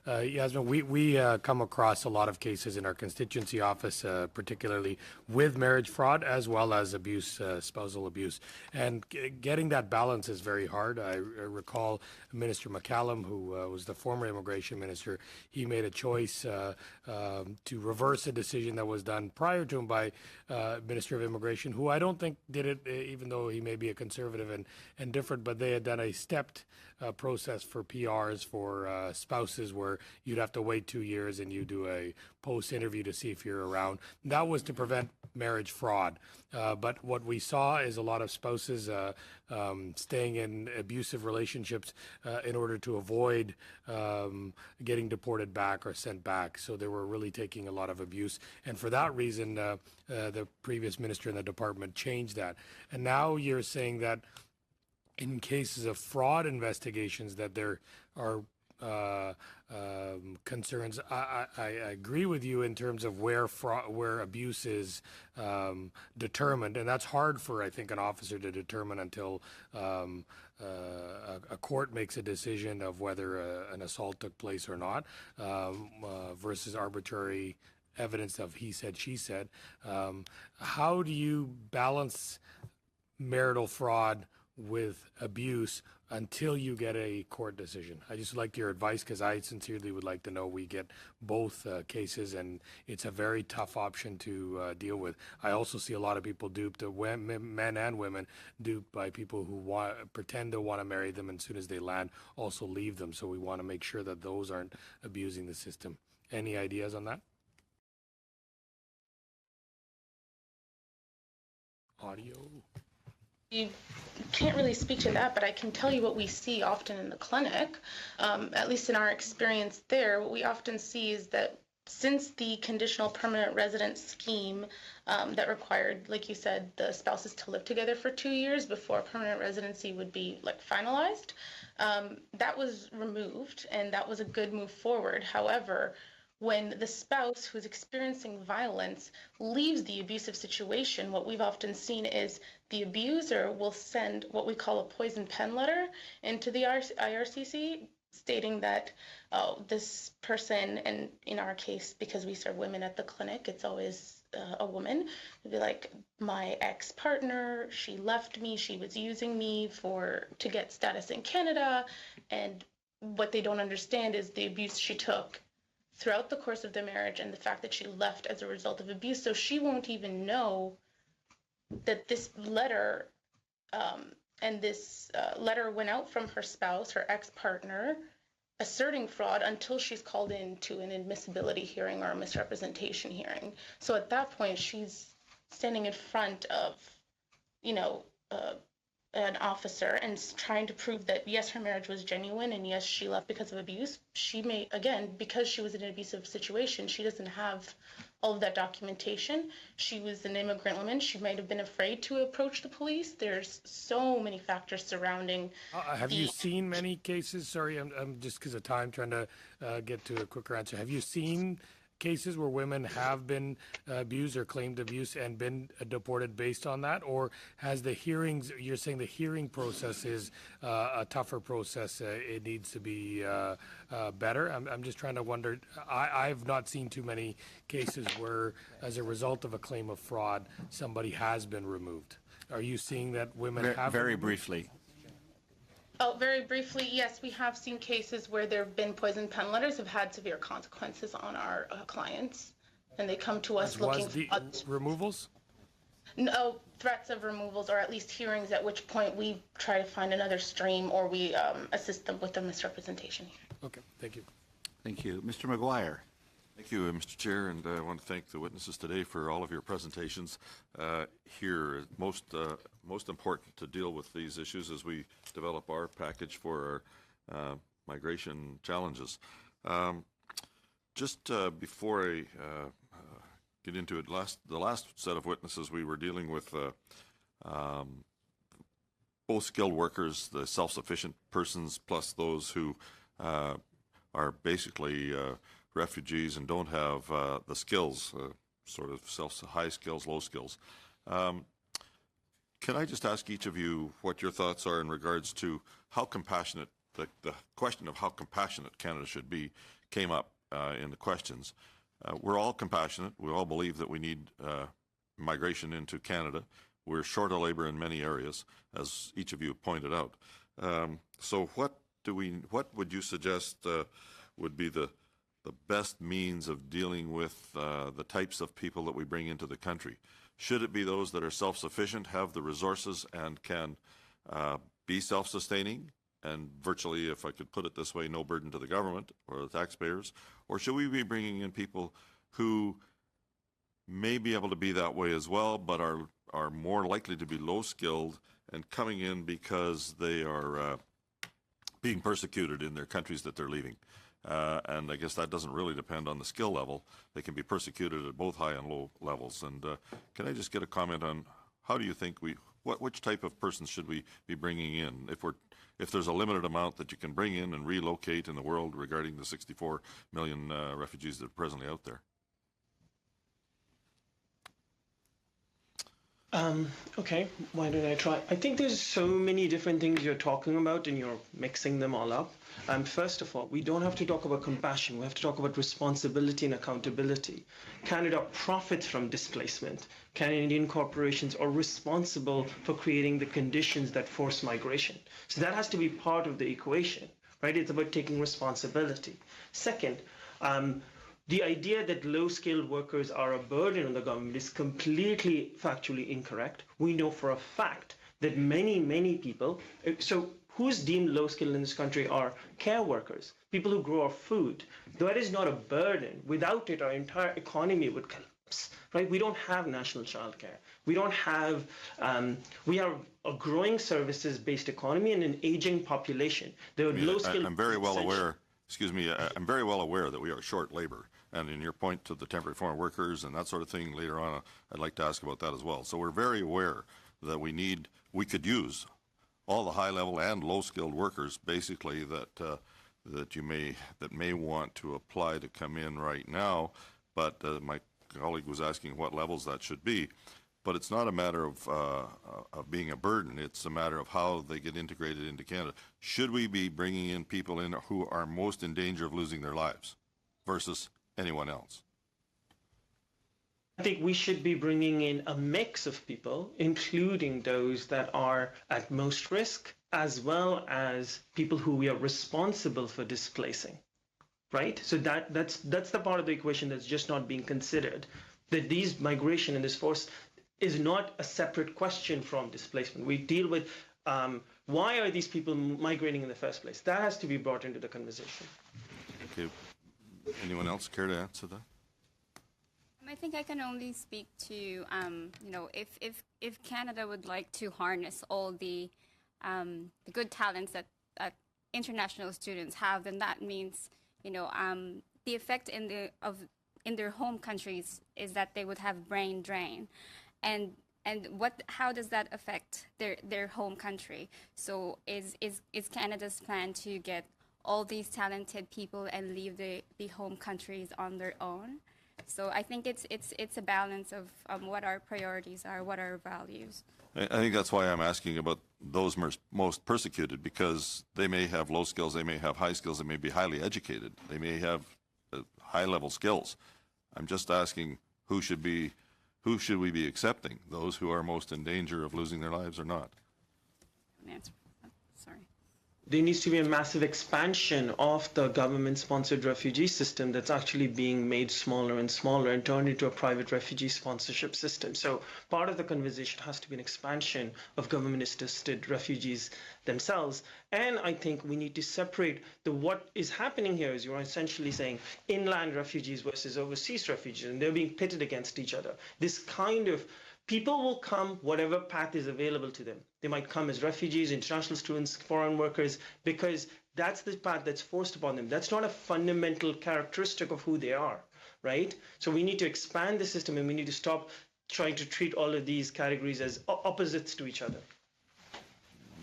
Yasmin, we come across a lot of cases in our constituency office, particularly with marriage fraud as well as abuse, spousal abuse. And getting that balance is very hard. I recall Minister McCallum, who was the former immigration minister. He made a choice to reverse a decision that was done prior to him by Minister of Immigration, who I don't think did it, even though he may be a conservative and different, but they had done a stepped process for PRs for spouses where you'd have to wait 2 years and you do a post-interview to see if you're around. That was to prevent marriage fraud. But what we saw is a lot of spouses staying in abusive relationships in order to avoid getting deported back or sent back. So they were really taking a lot of abuse. And for that reason, the previous minister in the department changed that. And now you're saying that in cases of fraud investigations that there are concerns. I agree with you in terms of where abuse is determined, and that's hard for, I think, an officer to determine until a court makes a decision of whether an assault took place or not, versus arbitrary evidence of he said, she said. How do you balance marital fraud with abuse until you get a court decision? I just like your advice because I sincerely would like to know we get both cases, and it's a very tough option to deal with. I also see a lot of people duped, men and women duped by people who pretend to want to marry them, and as soon as they land, also leave them. So we want to make sure that those aren't abusing the system. Any ideas on that? Audio. You can't really speak to that, but I can tell you what we see often in the clinic. At least in our experience there, what we often see is that since the conditional permanent resident scheme that required, like you said, the spouses to live together for 2 years before permanent residency would be finalized, that was removed, and that was a good move forward. However, when the spouse who's experiencing violence leaves the abusive situation, what we've often seen is the abuser will send what we call a poison pen letter into the IRCC stating that this person, and in our case, because we serve women at the clinic, it's always a woman, would be like, my ex-partner, she left me, she was using me to get status in Canada, and what they don't understand is the abuse she took throughout the course of the marriage and the fact that she left as a result of abuse. So she won't even know that this letter letter went out from her spouse, her ex-partner, asserting fraud until she's called into an admissibility hearing or a misrepresentation hearing. So at that point, she's standing in front of, an officer and trying to prove that, yes, her marriage was genuine, and yes, she left because of abuse. She may, again, because she was in an abusive situation, she doesn't have all of that documentation. She was an immigrant woman. She might have been afraid to approach the police. There's so many factors surrounding. Have you seen many cases? Sorry, I'm just because of time trying to get to a quicker answer. Have you seen cases where women have been abused or claimed abuse and been deported based on that? Or has the hearings, you're saying the hearing process is a tougher process, it needs to be better? I'm just trying to wonder, I've not seen too many cases where as a result of a claim of fraud, somebody has been removed. Are you seeing that women have very briefly? Oh, very briefly, yes, we have seen cases where there have been poison pen letters have had severe consequences on our clients, and they come to us looking for removals? No, threats of removals, or at least hearings, at which point we try to find another stream, or we assist them with a misrepresentation hearing. Okay, thank you. Thank you. Mr. McGuire. Thank you, Mr. Chair, and I want to thank the witnesses today for all of your presentations. Here, most important to deal with these issues as we develop our package for our migration challenges. Just before I get into it, the last set of witnesses we were dealing with both skilled workers, the self-sufficient persons, plus those who are basically refugees and don't have the skills, sort of high skills, low skills. Can I just ask each of you what your thoughts are in regards to how compassionate, the question of how compassionate Canada should be came up in the questions. We're all compassionate. We all believe that we need migration into Canada. We're short of labor in many areas, as each of you pointed out. So what would you suggest would be the best means of dealing with the types of people that we bring into the country? Should it be those that are self-sufficient, have the resources, and can be self-sustaining and virtually, if I could put it this way, no burden to the government or the taxpayers? Or should we be bringing in people who may be able to be that way as well, but are more likely to be low-skilled and coming in because they are being persecuted in their countries that they're leaving? And I guess that doesn't really depend on the skill level. They can be persecuted at both high and low levels. And can I just get a comment on how do you think which type of persons should we be bringing in? If there's a limited amount that you can bring in and relocate in the world regarding the 64 million refugees that are presently out there? Okay, why don't I try? I think there's so many different things you're talking about and you're mixing them all up. First of all, we don't have to talk about compassion. We have to talk about responsibility and accountability. Canada profits from displacement. Canadian corporations are responsible for creating the conditions that force migration. So that has to be part of the equation, right? It's about taking responsibility. Second, the idea that low-skilled workers are a burden on the government is completely factually incorrect. We know for a fact that many people, so who's deemed low-skilled in this country are care workers, people who grow our food. That is not a burden. Without it, our entire economy would collapse, right? We don't have national child care. We don't have, we are a growing services-based economy and an aging population. I'm very well aware. Excuse me, I'm very well aware that we are short labor. And in your point to the temporary foreign workers and that sort of thing later on, I'd like to ask about that as well. So we're very aware that we could use all the high-level and low-skilled workers, basically, that may want to apply to come in right now. But my colleague was asking what levels that should be. But it's not a matter of being a burden. It's a matter of how they get integrated into Canada. Should we be bringing in people in who are most in danger of losing their lives versus anyone else? I think we should be bringing in a mix of people, including those that are at most risk, as well as people who we are responsible for displacing, right? So that's the part of the equation that's just not being considered. That these migration and this force is not a separate question from displacement. We deal with why are these people migrating in the first place? That has to be brought into the conversation. Okay. Anyone else care to answer that? I think I can only speak to, you know, if Canada would like to harness all the good talents that international students have, then that means, you know, the effect in their home countries is that they would have brain drain, and how does that affect their home country? So is Canada's plan to get all these talented people and leave the home countries on their own? So I think it's a balance of what our priorities are, what our values. I think that's why I'm asking about those most persecuted, because they may have low skills, they may have high skills, they may be highly educated, they may have high-level skills. I'm just asking who should we be accepting, those who are most in danger of losing their lives or not? Sorry. There needs to be a massive expansion of the government-sponsored refugee system that's actually being made smaller and smaller and turned into a private refugee sponsorship system. So part of the conversation has to be an expansion of government-assisted refugees themselves. And I think we need to separate what is happening here is you're essentially saying inland refugees versus overseas refugees, and they're being pitted against each other. This kind of people will come whatever path is available to them. They might come as refugees, international students, foreign workers, because that's the path that's forced upon them. That's not a fundamental characteristic of who they are, right? So we need to expand the system, and we need to stop trying to treat all of these categories as opposites to each other.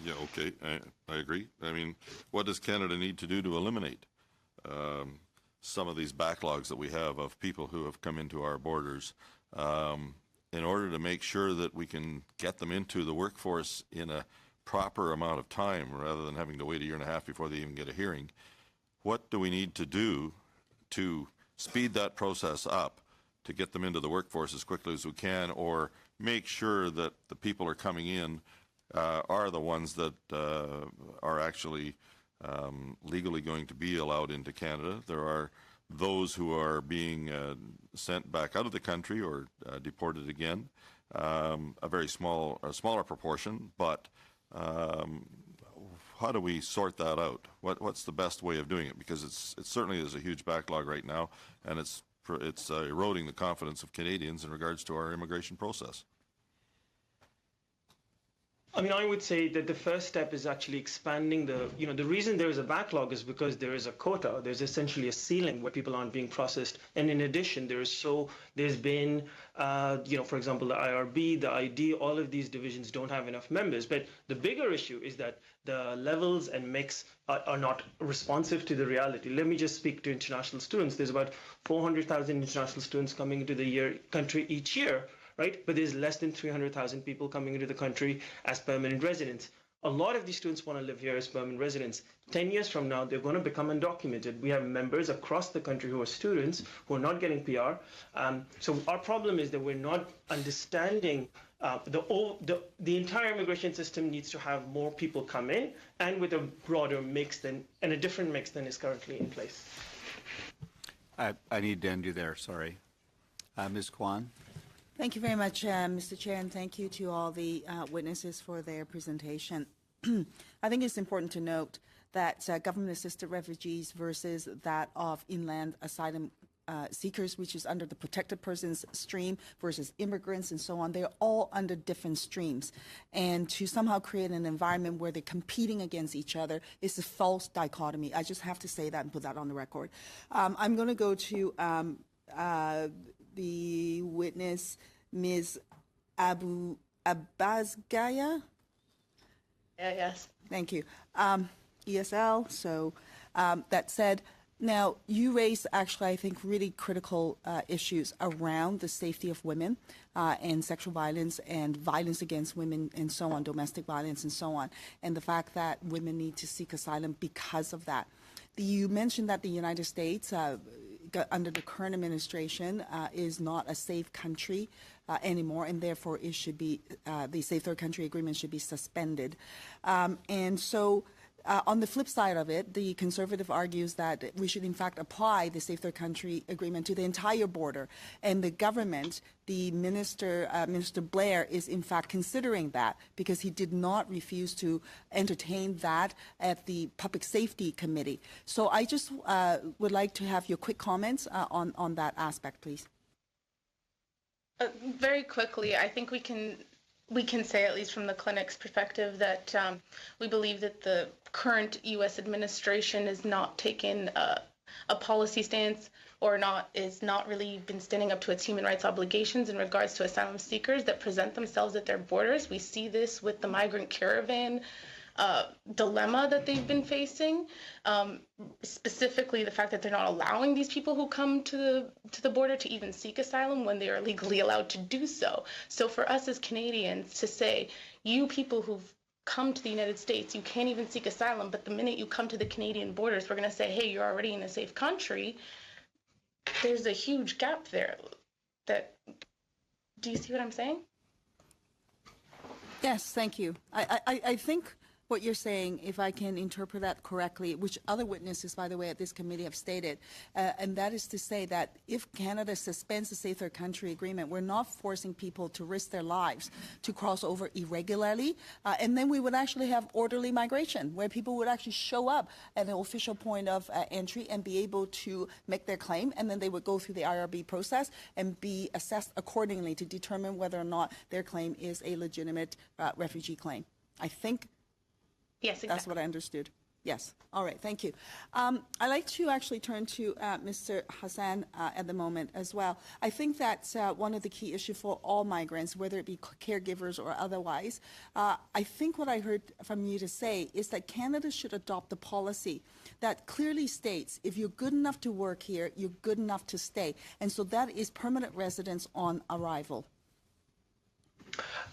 Yeah, okay, I agree. I mean, what does Canada need to do to eliminate some of these backlogs that we have of people who have come into our borders? In order to make sure that we can get them into the workforce in a proper amount of time rather than having to wait a year and a half before they even get a hearing, what do we need to do to speed that process up to get them into the workforce as quickly as we can, or make sure that the people who are coming in are the ones that are actually legally going to be allowed into Canada? There are those who are being sent back out of the country or deported again, a smaller proportion, but how do we sort that out? What's the best way of doing it? Because it certainly is a huge backlog right now, and it's eroding the confidence of Canadians in regards to our immigration process. I mean, I would say that the first step is actually expanding the reason there is a backlog is because there is a quota. There's essentially a ceiling where people aren't being processed. And in addition, there's been, for example, the IRB, the ID, all of these divisions don't have enough members. But the bigger issue is that the levels and mix are not responsive to the reality. Let me just speak to international students. There's about 400,000 international students coming into the country each year. Right? But there's less than 300,000 people coming into the country as permanent residents. A lot of these students want to live here as permanent residents. 10 years from now, they're going to become undocumented. We have members across the country who are students who are not getting PR. So our problem is that we're not understanding the entire immigration system needs to have more people come in and with a broader mix and a different mix than is currently in place. I need to end you there, sorry. Ms. Kwan? Thank you very much, Mr. Chair, and thank you to all the witnesses for their presentation. I think it's important to note that government-assisted refugees versus that of inland asylum seekers, which is under the protected persons stream, versus immigrants and so on, they're all under different streams. And to somehow create an environment where they're competing against each other is a false dichotomy. I just have to say that and put that on the record. I'm going to go to the witness, Ms. Abazgaya. Yes. Thank you. ESL. So that said, now you raised actually, I think, really critical issues around the safety of women and sexual violence and violence against women and so on, domestic violence and so on, and the fact that women need to seek asylum because of that. You mentioned that the United States under the current administration is not a safe country anymore, and therefore it should be the Safe Third Country Agreement should be suspended. And so on the flip side of it, the Conservative argues that we should in fact apply the Safe Third Country Agreement to the entire border, and the government, the Minister Blair, is in fact considering that because he did not refuse to entertain that at the Public Safety Committee. So I just would like to have your quick comments on that aspect, please. Very quickly, I think we can say, at least from the clinic's perspective, that we believe that the current U.S. administration is not taking a policy stance or is not really been standing up to its human rights obligations in regards to asylum seekers that present themselves at their borders. We see this with the migrant caravan dilemma that they've been facing, specifically the fact that they're not allowing these people who come to the border to even seek asylum when they are legally allowed to do so. So for us as Canadians to say, you people who've come to the United States, you can't even seek asylum, but the minute you come to the Canadian borders, we're going to say, hey, you're already in a safe country. There's a huge gap there. Do you see what I'm saying? Yes, thank you. I think what you're saying, if I can interpret that correctly, which other witnesses, by the way, at this committee have stated, and that is to say that if Canada suspends the Safe Third Country Agreement, we're not forcing people to risk their lives to cross over irregularly, and then we would actually have orderly migration, where people would actually show up at an official point of entry and be able to make their claim, and then they would go through the IRB process and be assessed accordingly to determine whether or not their claim is a legitimate refugee claim. I think yes, exactly. That's what I understood. Yes. All right. Thank you. I'd like to actually turn to Mr. Hassan at the moment as well. I think that's one of the key issues for all migrants, whether it be caregivers or otherwise. I think what I heard from you to say is that Canada should adopt a policy that clearly states if you're good enough to work here, you're good enough to stay. And so that is permanent residence on arrival.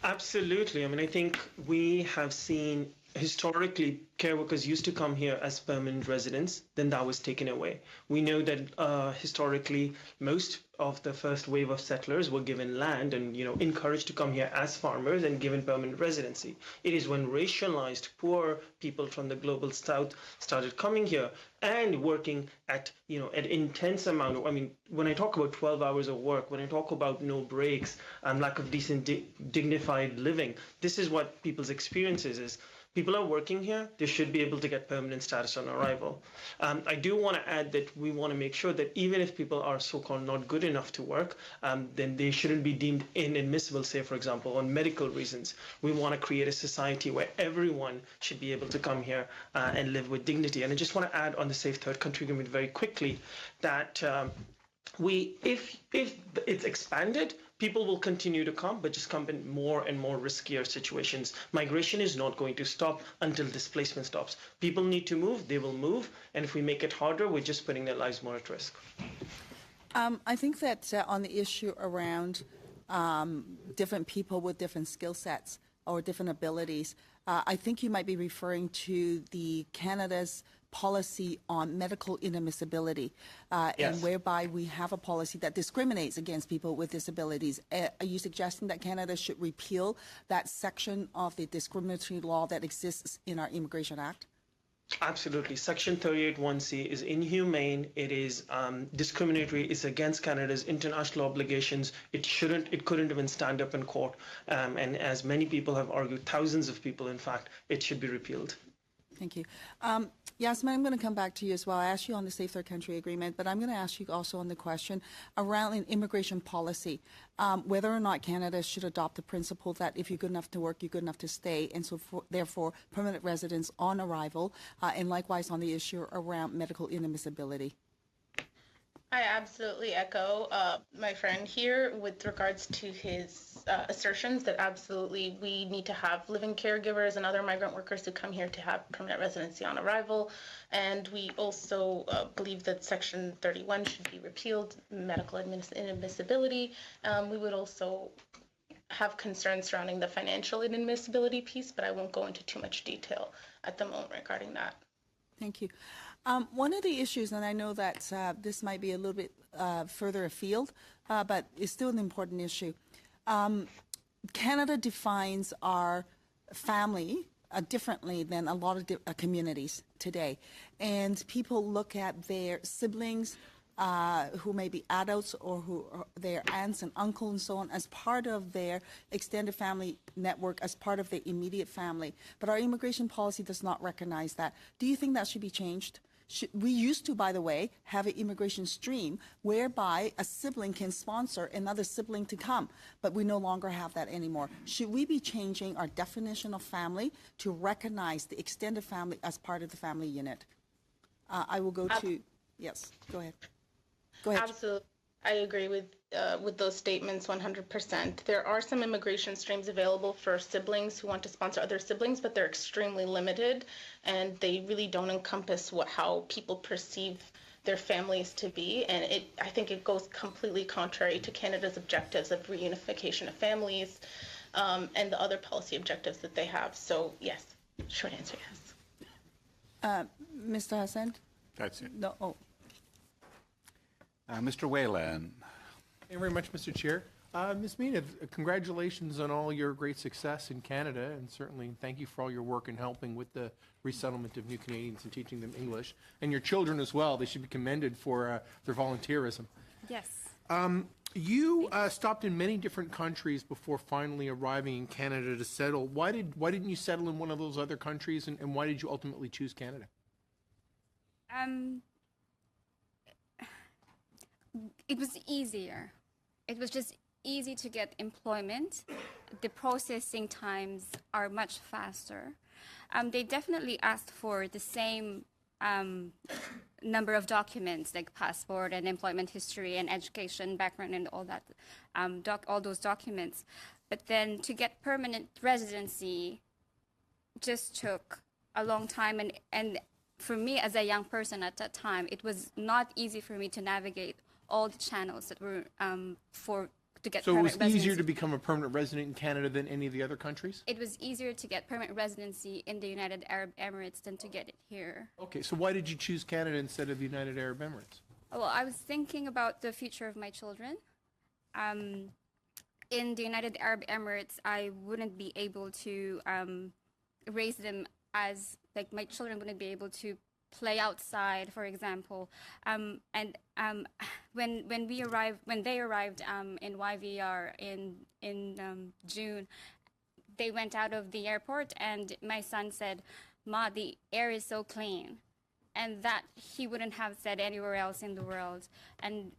Absolutely. I mean, I think we have seen historically care workers used to come here as permanent residents, then that was taken away. We know that historically most of the first wave of settlers were given land and encouraged to come here as farmers and given permanent residency. It is when racialized poor people from the global south started coming here and working at an intense amount of, I mean, when I talk about 12 hours of work, when I talk about no breaks and lack of decent dignified living, this is what people's experiences is. people are working here, they should be able to get permanent status on arrival. I do want to add that we want to make sure that even if people are so-called not good enough to work, then they shouldn't be deemed inadmissible, say, for example, on medical reasons. We want to create a society where everyone should be able to come here and live with dignity. And I just want to add on the Safe Third Country Agreement very quickly that if it's expanded, people will continue to come, but just come in more and more riskier situations. Migration is not going to stop until displacement stops. People need to move, they will move, and if we make it harder, we're just putting their lives more at risk. I think that on the issue around different people with different skill sets or different abilities, I think you might be referring to the Canada's policy on medical inadmissibility, and whereby we have a policy that discriminates against people with disabilities. Are you suggesting that Canada should repeal that section of the discriminatory law that exists in our Immigration Act? Absolutely. Section 38(1)(c) is inhumane. It is discriminatory. It's against Canada's international obligations. It couldn't even stand up in court. And as many people have argued, thousands of people, in fact, it should be repealed. Thank you. Yasmin, I'm going to come back to you as well. I asked you on the Safe Third Country Agreement, but I'm going to ask you also on the question around an immigration policy, whether or not Canada should adopt the principle that if you're good enough to work, you're good enough to stay, and so therefore permanent residence on arrival, and likewise on the issue around medical inadmissibility. I absolutely echo my friend here with regards to his assertions that absolutely we need to have living caregivers and other migrant workers who come here to have permanent residency on arrival. And we also believe that Section 31 should be repealed, medical inadmissibility. We would also have concerns surrounding the financial inadmissibility piece, but I won't go into too much detail at the moment regarding that. Thank you. One of the issues, and I know that this might be a little bit further afield, but it's still an important issue. Canada defines our family differently than a lot of communities today. And people look at their siblings who may be adults or who are their aunts and uncles and so on as part of their extended family network, as part of their immediate family. But our immigration policy does not recognize that. Do you think that should be changed? We used to, by the way, have an immigration stream whereby a sibling can sponsor another sibling to come, but we no longer have that anymore. Should we be changing our definition of family to recognize the extended family as part of the family unit? I will go to, yes, go ahead. Go ahead. Absolutely. I agree with those statements 100%. There are some immigration streams available for siblings who want to sponsor other siblings, but they're extremely limited, and they really don't encompass how people perceive their families to be. And I think it goes completely contrary to Canada's objectives of reunification of families and the other policy objectives that they have. So yes, short answer, yes. Mr. Hassan? That's it. No. Oh. Mr. Wayland. Thank you very much, Mr. Chair. Ms. Mina, congratulations on all your great success in Canada, and certainly thank you for all your work in helping with the resettlement of new Canadians and teaching them English. And your children as well, they should be commended for their volunteerism. Yes. You stopped in many different countries before finally arriving in Canada to settle. Why didn't you settle in one of those other countries, and why did you ultimately choose Canada? It was easier. It was just easy to get employment. The processing times are much faster. They definitely asked for the same number of documents, like passport and employment history and education background and all that, all those documents. But then to get permanent residency just took a long time. And for me, as a young person at that time, it was not easy for me to navigate all the channels that were to get permanent residency. So it was easier to become a permanent resident in Canada than any of the other countries? It was easier to get permanent residency in the United Arab Emirates than to get it here. Okay, so why did you choose Canada instead of the United Arab Emirates? Well, I was thinking about the future of my children. In the United Arab Emirates, I wouldn't be able to raise them as, like, my children wouldn't be able to play outside, for example. When they arrived in YVR in June, they went out of the airport, and my son said, "Ma, the air is so clean," and that he wouldn't have said anywhere else in the world. And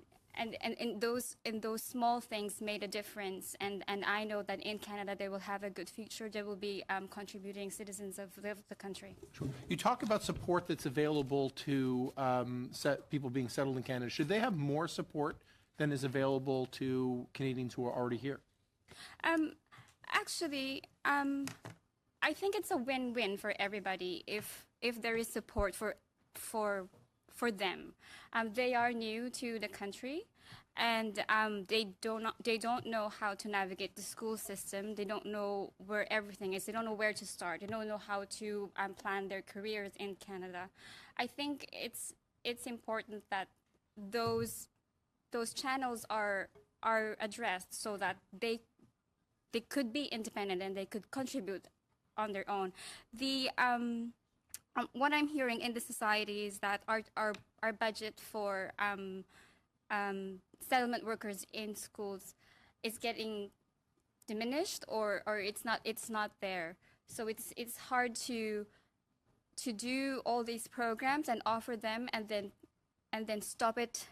those small things made a difference. And I know that in Canada they will have a good future. They will be contributing citizens of the country. Sure. You talk about support that's available to people being settled in Canada. Should they have more support than is available to Canadians who are already here? Actually, I think it's a win-win for everybody if there is support for them. They are new to the country, and they don't know how to navigate the school system. They don't know where everything is. They don't know where to start. They don't know how to plan their careers in Canada. I think it's important that those channels are addressed so that they could be independent and they could contribute on their own. What I'm hearing in the society is that our budget for settlement workers in schools is getting diminished, or it's not there. So it's hard to do all these programs and offer them and then stop it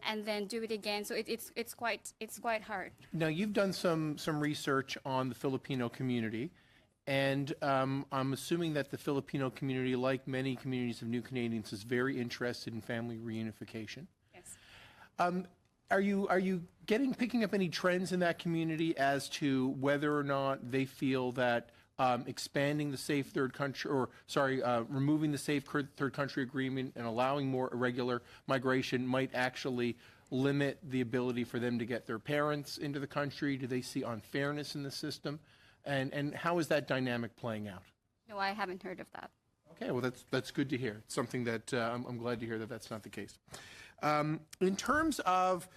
and then do it again. So it's quite hard. Now, you've done some research on the Filipino community, and I'm assuming that the Filipino community, like many communities of new Canadians, is very interested in family reunification. Yes. Are you picking up any trends in that community as to whether or not they feel that expanding the safe third country, removing the safe third country agreement and allowing more irregular migration might actually limit the ability for them to get their parents into the country? Do they see unfairness in the system? And how is that dynamic playing out? No, I haven't heard of that. Okay, well, that's good to hear. It's something that I'm glad to hear that that's not the case. In terms of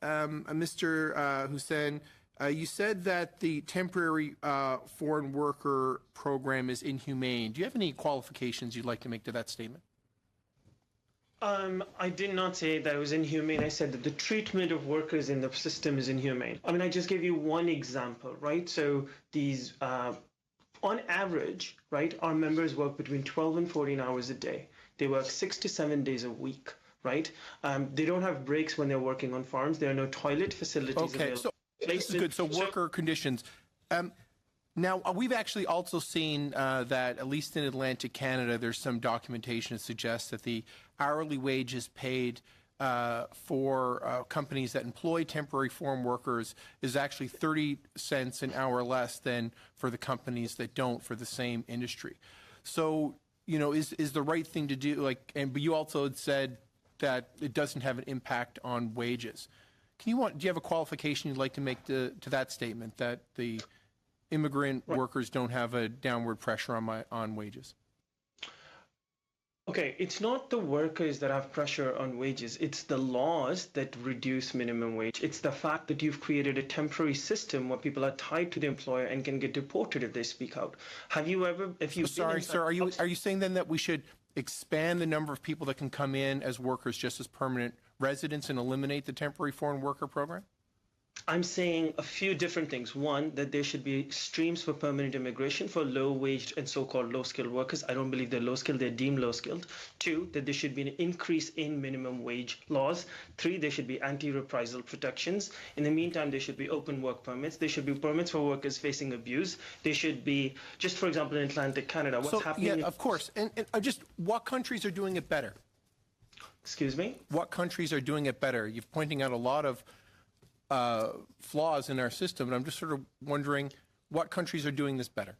Mr. Hussein, you said that the temporary foreign worker program is inhumane. Do you have any qualifications you'd like to make to that statement? I did not say that it was inhumane. I said that the treatment of workers in the system is inhumane. I mean, I just gave you one example, right? So these, on average, right, our members work between 12 and 14 hours a day. They work 6 to 7 days a week, right? They don't have breaks when they're working on farms. There are no toilet facilities available. So this is good. So worker conditions. Now, we've actually also seen that, at least in Atlantic Canada, there's some documentation that suggests that the hourly wages paid for companies that employ temporary foreign workers is actually 30 cents an hour less than for the companies that don't for the same industry. So, you know, is the right thing to do, but you also had said that it doesn't have an impact on wages. Do you have a qualification you'd like to make to that statement, that the immigrant workers don't have a downward pressure on wages? Okay, it's not the workers that have pressure on wages. It's the laws that reduce minimum wage. It's the fact that you've created a temporary system where people are tied to the employer and can get deported if they speak out. Have you ever, if you... Sorry, sir, are you saying then that we should expand the number of people that can come in as workers just as permanent residents and eliminate the temporary foreign worker program? I'm saying a few different things. One, that there should be streams for permanent immigration for low-waged and so-called low-skilled workers. I don't believe they're low-skilled, they're deemed low-skilled. Two, that there should be an increase in minimum wage laws. Three, there should be anti-reprisal protections. In the meantime, there should be open work permits. There should be permits for workers facing abuse. There should be, just for example, in Atlantic Canada, what's happening... Yeah, of course. And just what countries are doing it better? Excuse me? What countries are doing it better? You're pointing out a lot of flaws in our system, and I'm just sort of wondering what countries are doing this better.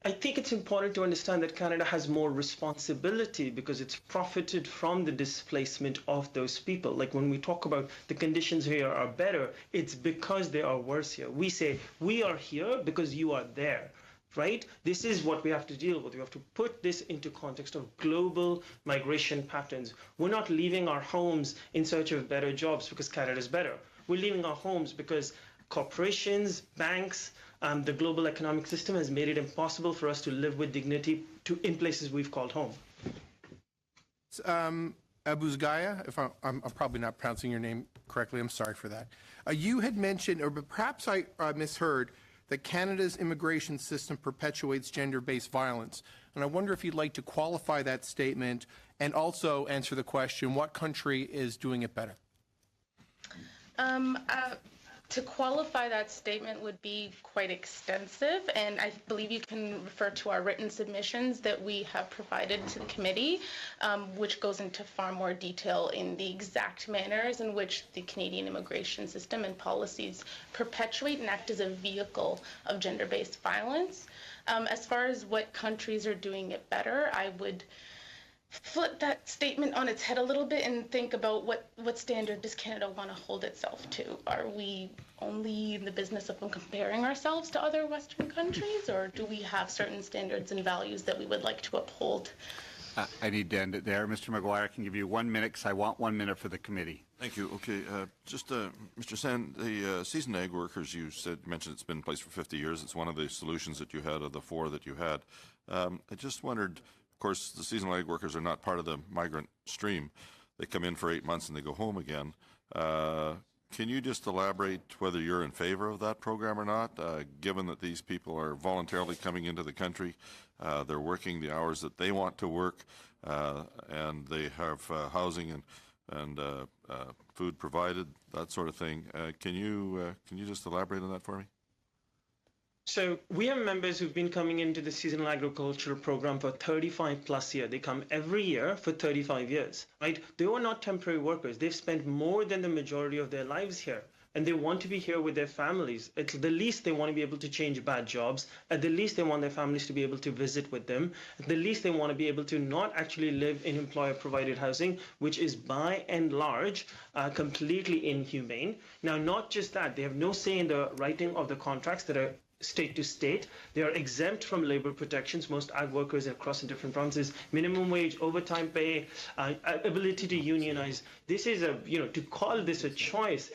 I think it's important to understand that Canada has more responsibility because it's profited from the displacement of those people. Like when we talk about the conditions here are better, it's because they are worse here. We say, we are here because you are there. Right? This is what we have to deal with. We have to put this into context of global migration patterns. We're not leaving our homes in search of better jobs because Canada is better. We're leaving our homes because corporations, banks, the global economic system has made it impossible for us to live with dignity in places we've called home. Abuzgaya, if I'm probably not pronouncing your name correctly, I'm sorry for that. You had mentioned, or perhaps I misheard, that Canada's immigration system perpetuates gender-based violence. And I wonder if you'd like to qualify that statement and also answer the question, what country is doing it better? To qualify that statement would be quite extensive, and I believe you can refer to our written submissions that we have provided to the committee, which goes into far more detail in the exact manners in which the Canadian immigration system and policies perpetuate and act as a vehicle of gender-based violence. As far as what countries are doing it better, I would flip that statement on its head a little bit and think about what standard does Canada want to hold itself to? Are we only in the business of comparing ourselves to other Western countries, or do we have certain standards and values that we would like to uphold? I need to end it there. Mr. McGuire, I can give you 1 minute because I want 1 minute for the committee. Thank you. Okay, Mr. Sen, the seasoned ag workers, you mentioned it's been in place for 50 years. It's one of the solutions that you had of the 4 that you had. I just wondered, of course, the seasonal ag workers are not part of the migrant stream. They come in for 8 months and they go home again. Can you just elaborate whether you're in favor of that program or not, given that these people are voluntarily coming into the country, they're working the hours that they want to work, and they have housing and food provided, that sort of thing. Can you just elaborate on that for me? So we have members who've been coming into the seasonal agricultural program for 35 plus years. They come every year for 35 years, right? They are not temporary workers. They've spent more than the majority of their lives here, and they want to be here with their families. At the least, they want to be able to change bad jobs. At the least, they want their families to be able to visit with them. At the least, they want to be able to not actually live in employer-provided housing, which is by and large completely inhumane. Now, not just that, they have no say in the writing of the contracts that are state to state. They are exempt from labor protections. Most ag workers across the different provinces, minimum wage, overtime pay, ability to unionize. This is to call this a choice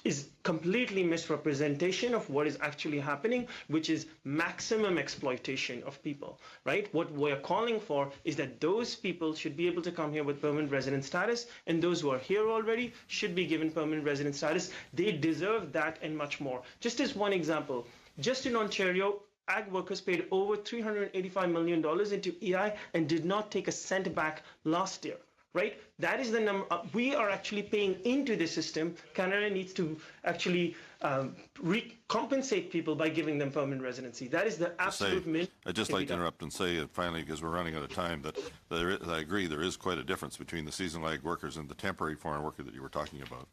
is completely misrepresentation of what is actually happening, which is maximum exploitation of people, right? What we're calling for is that those people should be able to come here with permanent resident status, and those who are here already should be given permanent resident status. They deserve that and much more. Just as one example, just in Ontario, ag workers paid over $385 million into EI and did not take a cent back last year. Right? That is the number. We are actually paying into the system. Canada needs to actually recompensate people by giving them permanent residency. That is the absolute minimum. I'd just like to interrupt and say, finally, because we're running out of time, that I agree there is quite a difference between the seasonal ag workers and the temporary foreign worker that you were talking about.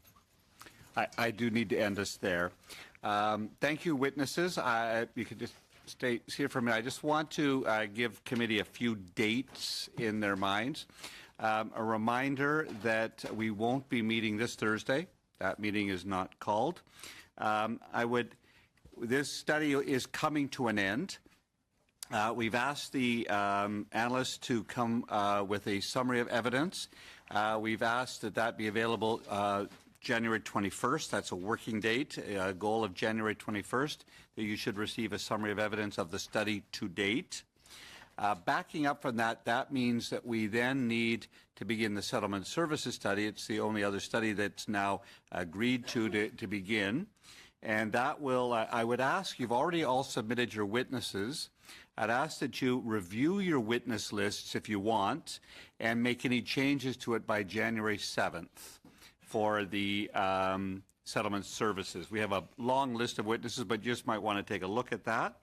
I do need to end us there. Thank you, witnesses. You could just stay here for a minute. I just want to give committee a few dates in their minds. A reminder that we won't be meeting this Thursday. That meeting is not called. This study is coming to an end. We've asked the analysts to come with a summary of evidence. We've asked that be available January 21st. That's a working date, a goal of January 21st, that you should receive a summary of evidence of the study to date. Backing up from that, that means that we then need to begin the settlement services study. It's the only other study that's now agreed to begin. And that will, I would ask, you've already all submitted your witnesses. I'd ask that you review your witness lists if you want and make any changes to it by January 7th for the settlement services. We have a long list of witnesses, but you just might want to take a look at that.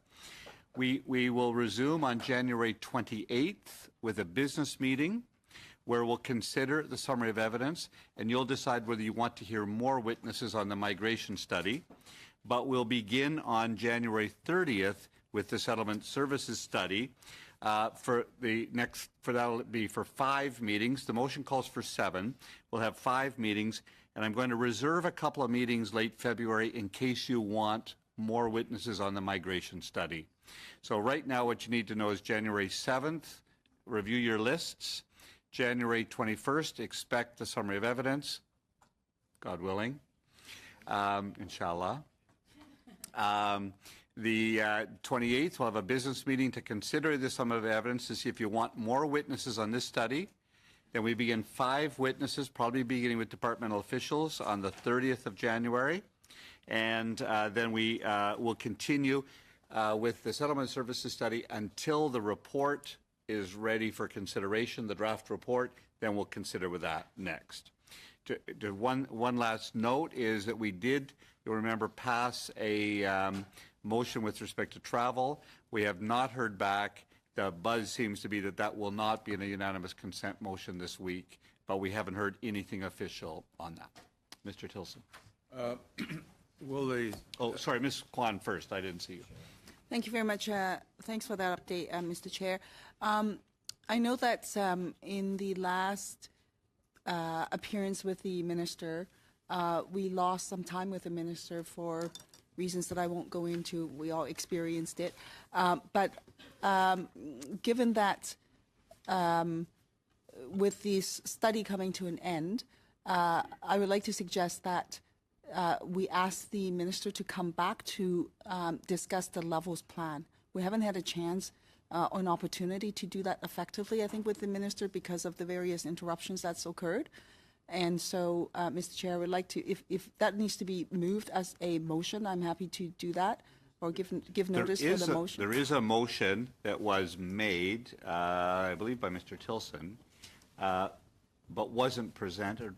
We will resume on January 28th with a business meeting where we'll consider the summary of evidence, and you'll decide whether you want to hear more witnesses on the migration study. But we'll begin on January 30th with the settlement services study. That'll be for 5 meetings. The motion calls for 7. We'll have 5 meetings, and I'm going to reserve a couple of meetings late February in case you want more witnesses on the migration study. So right now what you need to know is January 7th, review your lists. January 21st, expect the summary of evidence, God willing, inshallah. The 28th, we'll have a business meeting to consider the summary of evidence to see if you want more witnesses on this study. Then we begin 5 witnesses, probably beginning with departmental officials on the 30th of January. And then we will continue with the settlement services study until the report is ready for consideration, the draft report, then we'll consider with that next. One last note is that we did, you'll remember, pass a motion with respect to travel. We have not heard back. The buzz seems to be that that will not be in a unanimous consent motion this week, but we haven't heard anything official on that. Mr. Tilson. Will they? Oh, sorry, Ms. Kwan first. I didn't see you. Thank you very much. Thanks for that update, Mr. Chair. I know that in the last appearance with the minister, we lost some time with the minister for reasons that I won't go into. We all experienced it. But given that with this study coming to an end, I would like to suggest that we ask the minister to come back to discuss the levels plan. We haven't had a chance or an opportunity to do that effectively, I think, with the minister because of the various interruptions that's occurred. And so, Mr. Chair, I would like to, if that needs to be moved as a motion, I'm happy to do that or give notice for the motion. There is a motion that was made, I believe, by Mr. Tilson, but wasn't presented.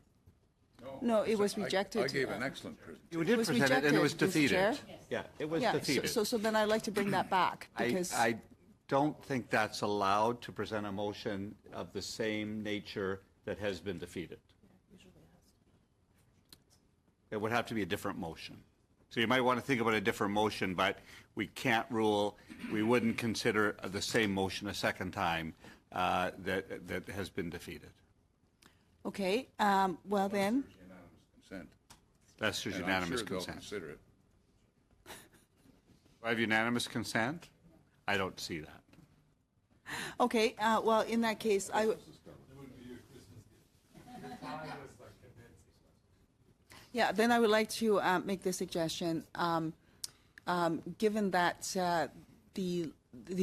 No, it was rejected. I gave an excellent presentation. You did present it, and it was defeated. Yeah, it was defeated. So then I'd like to bring that back because I don't think that's allowed to present a motion of the same nature that has been defeated. It would have to be a different motion. So you might want to think about a different motion, but we can't rule, we wouldn't consider the same motion a second time that has been defeated. Okay, well then. Consent. That's just And unanimous I'm sure consent. they'll consider it. Do I have unanimous consent? I don't see that. Okay, well, in that case, I would. Yeah, then I would like to make the suggestion, given that the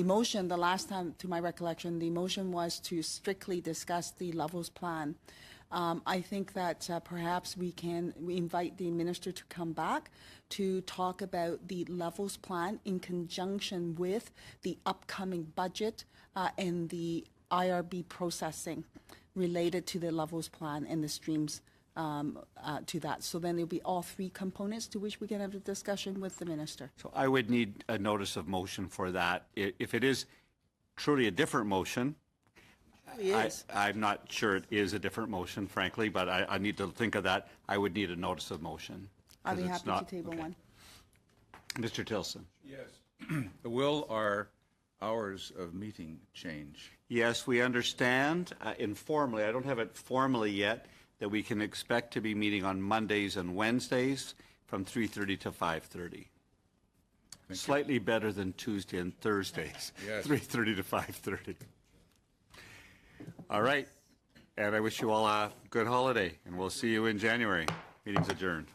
motion, the last time, to my recollection, the motion was to strictly discuss the levels plan. I think that perhaps we invite the minister to come back to talk about the levels plan in conjunction with the upcoming budget and the IRB processing related to the levels plan and the streams to that. So then it'll be all three components to which we can have a discussion with the minister. So I would need a notice of motion for that. If it is truly a different motion, I'm not sure it is a different motion, frankly, but I need to think of that. I would need a notice of motion. I'll be happy to table one. Mr. Tilson. Yes. Will our hours of meeting change? Yes, we understand informally, I don't have it formally yet, that we can expect to be meeting on Mondays and Wednesdays from 3:30 to 5:30. Slightly better than Tuesday and Thursdays, Yes. 3:30 to 5:30. All right, and I wish you all a good holiday, and we'll see you in January. Meeting's adjourned.